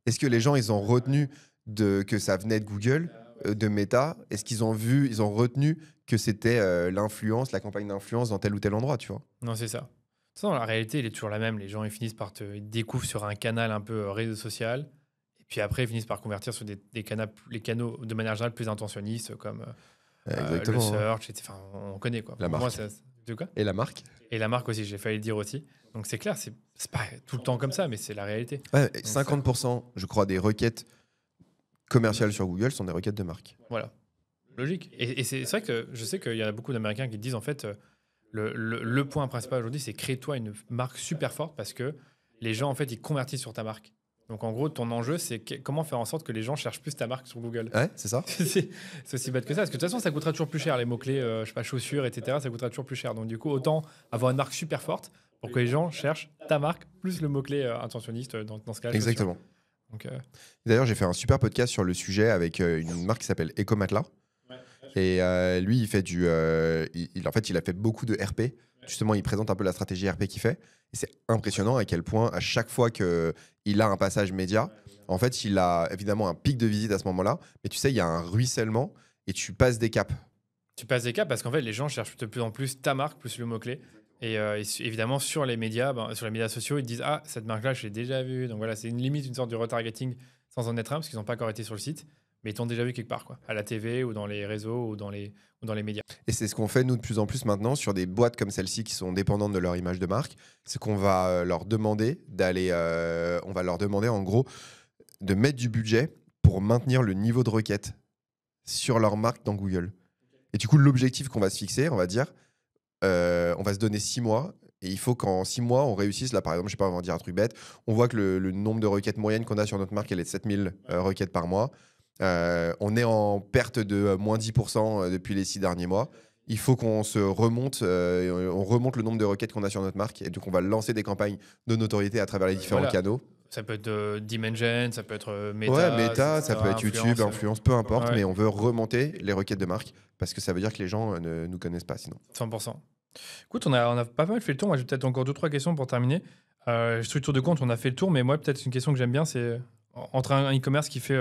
Est-ce que les gens, ils ont retenu que ça venait de Google, de Meta? Est-ce qu'ils ont vu, ils ont retenu que c'était l'influence, la campagne d'influence dans tel ou tel endroit, tu vois? Non, c'est ça. De toute façon, la réalité, elle est toujours la même. Les gens, ils finissent par ils découvrent sur un canal un peu réseau social. Et puis après, ils finissent par convertir sur les canaux de manière générale plus intentionnistes, comme le Exactement, hein. search. Enfin, on connaît quoi. La Pour moi, marque. de quoi? Et la marque? Et la marque aussi, j'ai failli le dire aussi. Donc c'est clair, c'est pas tout le temps comme ça, mais c'est la réalité. Ouais, Donc ça, 50%, je crois, des requêtes commerciales sur Google sont des requêtes de marque. voilà, logique. Et c'est vrai que je sais qu'il y a beaucoup d'Américains qui disent en fait, le point principal aujourd'hui, c'est crée-toi une marque super forte parce que les gens, en fait, ils convertissent sur ta marque. Donc en gros, ton enjeu, c'est comment faire en sorte que les gens cherchent plus ta marque sur Google. Ouais, c'est ça? C'est aussi bête que ça. Parce que de toute façon, ça coûtera toujours plus cher. Les mots-clés, je sais pas, chaussures, etc., ça coûtera toujours plus cher. Donc du coup, autant avoir une marque super forte pour que les gens cherchent ta marque plus le mot-clé intentionniste dans ce cas-là. chaussures. Exactement. Donc, D'ailleurs, j'ai fait un super podcast sur le sujet avec une marque qui s'appelle Ecomatelas. Et lui, il fait en fait, il a fait beaucoup de RP. Justement, il présente un peu la stratégie RP qu'il fait. Et c'est impressionnant à quel point, à chaque fois qu'il a un passage média, en fait, il a évidemment un pic de visite à ce moment-là. Mais tu sais, il y a un ruissellement et tu passes des caps. tu passes des caps parce qu'en fait, les gens cherchent de plus en plus ta marque plus le mot-clé. Évidemment, sur les médias, sur les médias sociaux, ils disent ah, cette marque-là, je l'ai déjà vue. Donc voilà, c'est une limite, une sorte de retargeting sans en être un parce qu'ils n'ont pas encore été sur le site, mais ils t'ont déjà vu quelque part, quoi, à la TV ou dans les réseaux ou dans les médias. Et c'est ce qu'on fait, nous, de plus en plus maintenant, sur des boîtes comme celle-ci qui sont dépendantes de leur image de marque. C'est qu'on va leur demander on va leur demander, en gros, de mettre du budget pour maintenir le niveau de requête sur leur marque dans Google. Et du coup, l'objectif qu'on va se fixer, on va dire, on va se donner 6 mois. Et il faut qu'en 6 mois, on réussisse. Là, par exemple, je sais pas, on va dire un truc bête. On voit que le nombre de requêtes moyennes qu'on a sur notre marque, elle est de 7000 requêtes par mois. On est en perte de moins 10% depuis les 6 derniers mois. Il faut qu'on se remonte, on remonte le nombre de requêtes qu'on a sur notre marque. Et donc, on va lancer des campagnes de notoriété à travers les différents Voilà. canaux. Ça peut être Dimension, ça peut être Meta. Ouais, Meta, ça etc., peut être YouTube, influence, peu importe. Ouais. Mais on veut remonter les requêtes de marque parce que ça veut dire que les gens ne nous connaissent pas sinon. 100%. Écoute, on a pas mal fait le tour. Moi, j'ai peut-être encore 2-3 questions pour terminer. Structure de compte, on a fait le tour, mais moi, peut-être une question que j'aime bien, c'est entre un e-commerce qui fait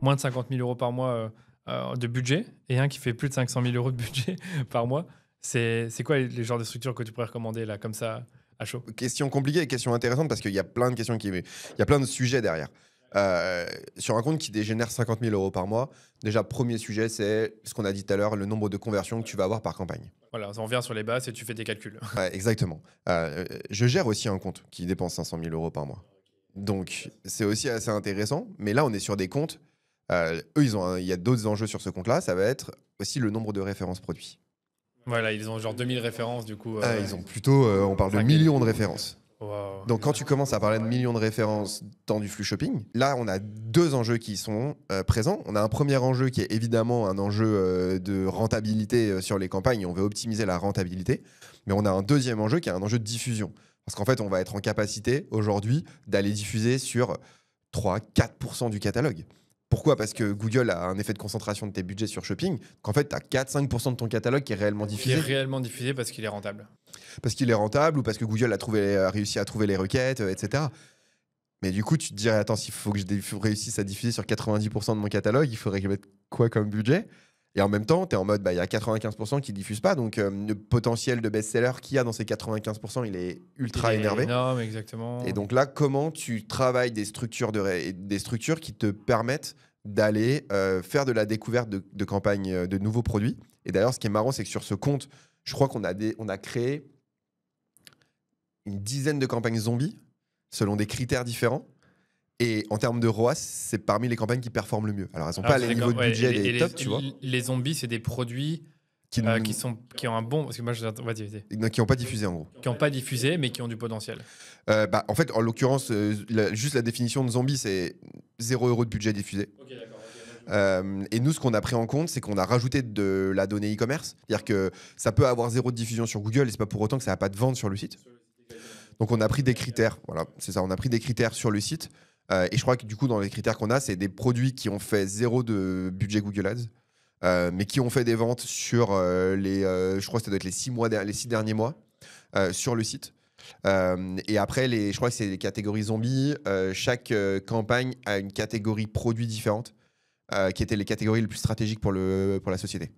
moins de 50 000 euros par mois de budget et un qui fait plus de 500 000 euros de budget par mois, c'est quoi les genres de structures que tu pourrais recommander là, comme ça, à chaud? Question compliquée et question intéressante parce qu'il y a plein de questions il y a plein de sujets derrière. Sur un compte qui dégénère 50 000 euros par mois, déjà, premier sujet, c'est ce qu'on a dit tout à l'heure, le nombre de conversions que tu vas avoir par campagne. Voilà, on revient sur les bases et tu fais tes calculs. Ouais, exactement. Je gère aussi un compte qui dépense 500 000 euros par mois. Donc, c'est aussi assez intéressant. Mais là, on est sur des comptes. Eux, il y a d'autres enjeux sur ce compte-là. Ça va être aussi le nombre de références produits. Voilà, ils ont genre 2000 références, du coup. Ils ont plutôt, on parle de 5 000. millions de références. Wow. Donc, quand tu commences à parler de millions de références dans du flux shopping, là, on a deux enjeux qui sont présents. On a un premier enjeu qui est évidemment un enjeu de rentabilité sur les campagnes. On veut optimiser la rentabilité. Mais on a un deuxième enjeu qui est un enjeu de diffusion. Parce qu'en fait, on va être en capacité aujourd'hui d'aller diffuser sur 3-4% du catalogue. Pourquoi? Parce que Google a un effet de concentration de tes budgets sur shopping. Qu'en fait, tu as 4-5% de ton catalogue qui est réellement Qui est diffusé. réellement diffusé parce qu'il est rentable. Parce qu'il est rentable ou parce que Google a réussi à trouver les requêtes, etc. Mais du coup, tu te dirais, attends, s'il faut que je réussisse à diffuser sur 90% de mon catalogue, il faudrait que je mette quoi comme budget? Et en même temps, tu es en mode, il y a 95% qui ne diffusent pas. Donc, le potentiel de best-seller qu'il y a dans ces 95%, il est ultra énervé. Énorme, exactement. Et donc là, comment tu travailles des structures, des structures qui te permettent d'aller faire de la découverte de campagnes, de nouveaux produits. Et d'ailleurs, ce qui est marrant, c'est que sur ce compte, je crois qu'on a créé une dizaine de campagnes zombies selon des critères différents. Et en termes de ROAS, c'est parmi les campagnes qui performent le mieux. Alors, elles n'ont pas les niveaux de budget des top, tu vois. Les zombies, c'est des produits qui ont un bon. Parce que moi, vas-y. qui n'ont pas diffusé en gros. Qui n'ont pas diffusé, mais qui ont du potentiel. En fait, en l'occurrence, juste la définition de zombie, c'est 0 € de budget diffusé. Ok, d'accord. Et nous, ce qu'on a pris en compte, c'est qu'on a rajouté de la donnée e-commerce. C'est-à-dire que ça peut avoir 0 de diffusion sur Google et c'est pas pour autant que ça n'a pas de vente sur le site. Donc on a pris des critères. Voilà, c'est ça. On a pris des critères sur le site. Et je crois que du coup, dans les critères qu'on a, c'est des produits qui ont fait 0 de budget Google Ads, mais qui ont fait des ventes sur je crois que ça doit être les 6 derniers mois sur le site. Et après, je crois que c'est les catégories zombies. Chaque campagne a une catégorie produit différente. Qui étaient les catégories les plus stratégiques pour la société.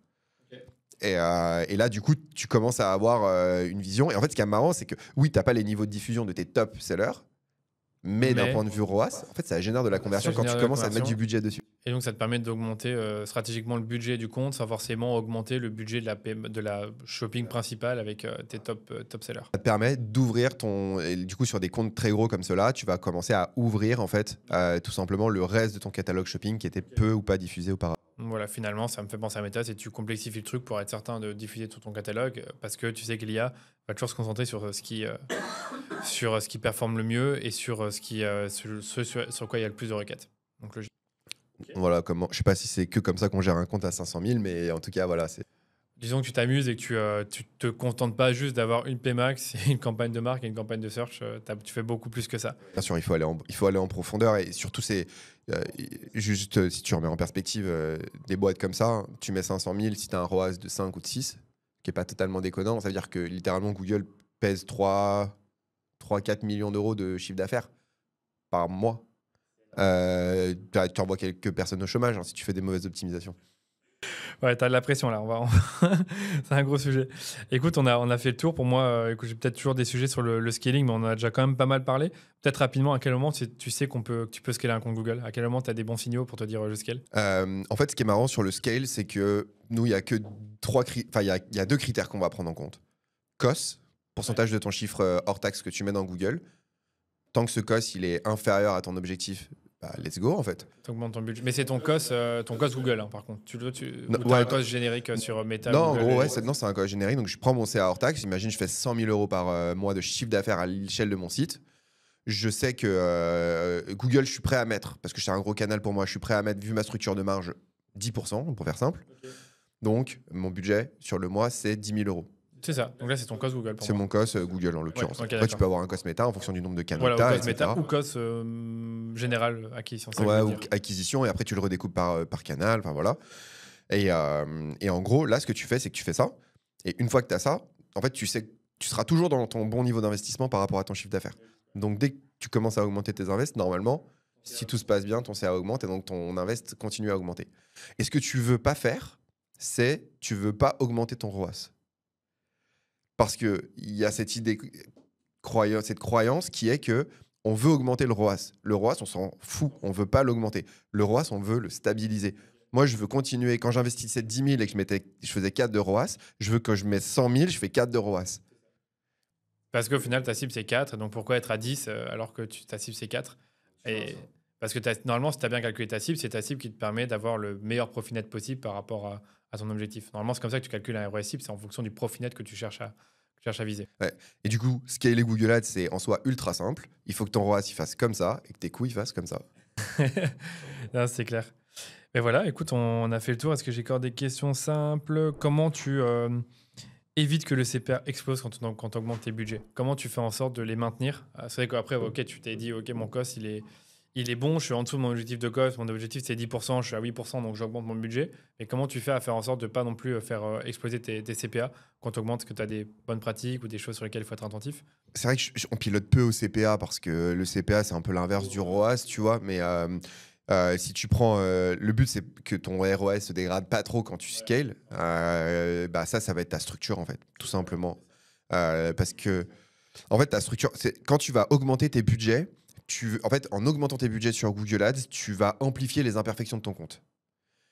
Okay. Et là, du coup, tu commences à avoir une vision. Et en fait, ce qui est marrant, c'est que oui, tu n'as pas les niveaux de diffusion de tes top sellers, mais d'un point de vue ROAS, en fait, ça génère de la conversion quand tu commences à mettre du budget dessus. Et donc, ça te permet d'augmenter stratégiquement le budget du compte sans forcément augmenter le budget de la shopping principale avec tes top sellers. Ça te permet d'ouvrir du coup, sur des comptes très gros comme cela, tu vas commencer à ouvrir en fait tout simplement le reste de ton catalogue shopping qui était peu ou pas diffusé auparavant. Voilà, finalement, ça me fait penser à Meta, c'est que tu complexifies le truc pour être certain de diffuser tout ton catalogue parce que tu sais que l'IA va toujours se concentrer sur ce qui performe le mieux et sur sur quoi il y a le plus de requêtes. Donc, logique. Okay. Voilà, je sais pas si c'est que comme ça qu'on gère un compte à 500 000, mais en tout cas, voilà. Disons que tu t'amuses et que tu te contentes pas juste d'avoir une PMax, une campagne de marque et une campagne de search. Tu fais beaucoup plus que ça. Bien sûr, il faut aller en profondeur et surtout, c'est juste si tu remets en perspective des boîtes comme ça, tu mets 500 000 si tu as un ROAS de 5 ou de 6, qui n'est pas totalement déconnant. Ça veut dire que littéralement, Google pèse 3-4 millions d'euros de chiffre d'affaires par mois. Tu envoies quelques personnes au chômage si tu fais des mauvaises optimisations. Ouais, t'as de la pression là. C'est un gros sujet. Écoute, on a fait le tour. Pour moi, j'ai peut-être toujours des sujets sur le scaling, mais on en a déjà quand même pas mal parlé. Peut-être rapidement, à quel moment tu sais que tu peux scaler un compte Google? À quel moment tu as des bons signaux pour te dire je scale? En fait, ce qui est marrant sur le scale, c'est que nous, il y a que il y a 2 critères qu'on va prendre en compte. COS, pourcentage de ton chiffre hors taxe que tu mets dans Google. Tant que ce COS il est inférieur à ton objectif, let's go en fait. T'augmentes ton budget. Mais c'est ton COS Google, hein, par contre. Ou un COS générique sur Meta? Non, Google, en gros, c'est un COS générique. Donc je prends mon CA hors taxe. Imagine, je fais 100 000 € par mois de chiffre d'affaires à l'échelle de mon site. Je sais que Google, je suis prêt à mettre, parce que c'est un gros canal pour moi, je suis prêt à mettre, vu ma structure de marge, 10%, pour faire simple. Okay. Donc mon budget sur le mois, c'est 10 000 €. C'est ça. Donc là, c'est ton COS Google. C'est mon COS Google en l'occurrence. Ouais, okay, après, tu peux avoir un COS Meta en fonction du nombre de canaux. Voilà, COS Meta ou COS général acquisition. Ouais, ou acquisition, et après tu le redécoupes par canal. Enfin voilà. Et en gros, là, ce que tu fais, c'est que tu fais ça. Et une fois que tu as ça, en fait, tu sais que tu seras toujours dans ton bon niveau d'investissement par rapport à ton chiffre d'affaires. Donc dès que tu commences à augmenter tes invests, normalement, si tout se passe bien, ton CA augmente et donc ton invest continue à augmenter. Et ce que tu veux pas faire, c'est tu veux pas augmenter ton ROAS. Parce qu'il y a cette croyance qui est que on veut augmenter le ROAS. Le ROAS, on s'en fout, on veut pas l'augmenter. Le ROAS, on veut le stabiliser. Moi, je veux continuer. Quand j'investissais 10 000 et que je faisais 4 de ROAS, je veux que je mette 100 000, je fais 4 de ROAS. Parce qu'au final, ta cible, c'est 4. Donc, pourquoi être à 10 alors que ta cible, c'est 4 ? Et parce que normalement, si tu as bien calculé ta cible, c'est ta cible qui te permet d'avoir le meilleur profit net possible par rapport à ton objectif. Normalement, c'est comme ça que tu calcules un ROAS cible, c'est en fonction du profit net que tu cherches à viser. Ouais. Et du coup, scaler Google Ads, c'est en soi ultra simple. Il faut que ton ROAS il fasse comme ça et que tes coûts ils fassent comme ça. Non, c'est clair. Mais voilà, écoute, on a fait le tour. Est-ce que j'ai encore des questions simples? Comment tu évites que le CPA explose quand tu augmentes tes budgets? Comment tu fais en sorte de les maintenir? C'est vrai qu'après, ok, tu t'es dit, ok, mon cost, il est bon, je suis en dessous de mon objectif de cost, mon objectif c'est 10%, je suis à 8%, donc j'augmente mon budget. Mais comment tu fais à faire en sorte de ne pas non plus faire exploser tes CPA quand tu augmentes? Est-ce que tu as des bonnes pratiques ou des choses sur lesquelles il faut être attentif? C'est vrai qu'on pilote peu au CPA parce que le CPA c'est un peu l'inverse du ROAS, tu vois, mais si tu prends le but c'est que ton ROAS se dégrade pas trop quand tu scales, ça va être ta structure en fait, tout simplement. Parce que en fait ta structure, c'est quand tu vas augmenter tes budgets, en fait, en augmentant tes budgets sur Google Ads, tu vas amplifier les imperfections de ton compte.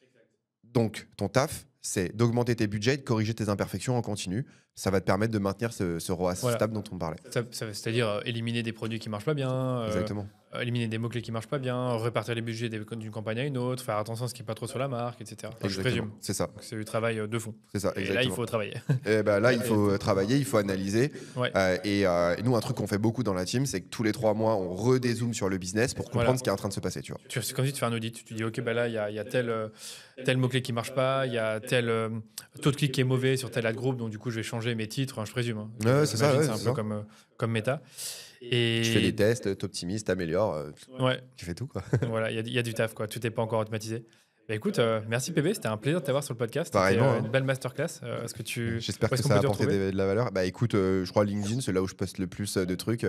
Exact. Donc, ton taf, c'est d'augmenter tes budgets et de corriger tes imperfections en continu. Ça va te permettre de maintenir ce ROAS stable dont on parlait. C'est-à-dire éliminer des produits qui ne marchent pas bien. Exactement. éliminer des mots-clés qui marchent pas bien, répartir les budgets d'une campagne à une autre, faire attention à ce qui n'est pas trop sur la marque, etc. Enfin, je Exactement. présume. C'est ça. Donc, c'est du travail de fond. C'est ça, Et là, il exactement. faut travailler. Et bah, là, il faut travailler, il faut analyser. Ouais. Et nous, un truc qu'on fait beaucoup dans la team, c'est que tous les 3 mois, on redézoome sur le business pour comprendre Voilà. ce qui est en train de se passer. Tu vois. C'est comme si tu fais un audit. Tu dis, OK, bah là, il y a tel mot-clé qui marche pas, il y a tel taux de clic qui est mauvais sur tel ad group, donc du coup, je vais changer mes titres, je présume. Hein. Ouais, c'est ça. J'imagine, Ouais, c'est un peu comme méta. Et tu fais des tests, t'optimises, t'améliores. ouais, Tu fais tout, quoi. voilà, il y a du taf, quoi. Tout n'est pas encore automatisé. Bah, écoute, merci PB, c'était un plaisir de t'avoir sur le podcast. Pareillement, C'était une belle masterclass. Est-ce que J'espère où est-ce que qu'on ça a peut te apporté retrouver de la valeur. Bah écoute, je crois LinkedIn, c'est là où je poste le plus de trucs.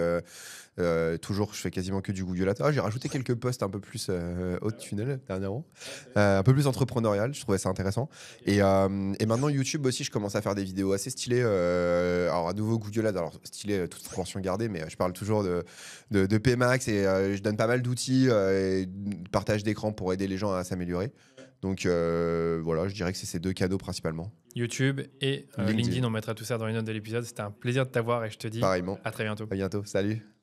Toujours, je fais quasiment que du Google Ads. Ah, j'ai rajouté quelques posts un peu plus haut de tunnel dernièrement, un peu plus entrepreneurial. Je trouvais ça intéressant. Et maintenant YouTube aussi, je commence à faire des vidéos assez stylées. Alors à nouveau Google Ads, alors stylé, toute proportion gardée, mais je parle toujours de PMax et je donne pas mal d'outils, et de partage d'écran pour aider les gens à s'améliorer. Donc voilà, je dirais que c'est ces 2 canaux principalement. YouTube et LinkedIn. On mettra tout ça dans les notes de l'épisode. C'était un plaisir de t'avoir et je te dis Pareillement. à très bientôt. À bientôt. Salut.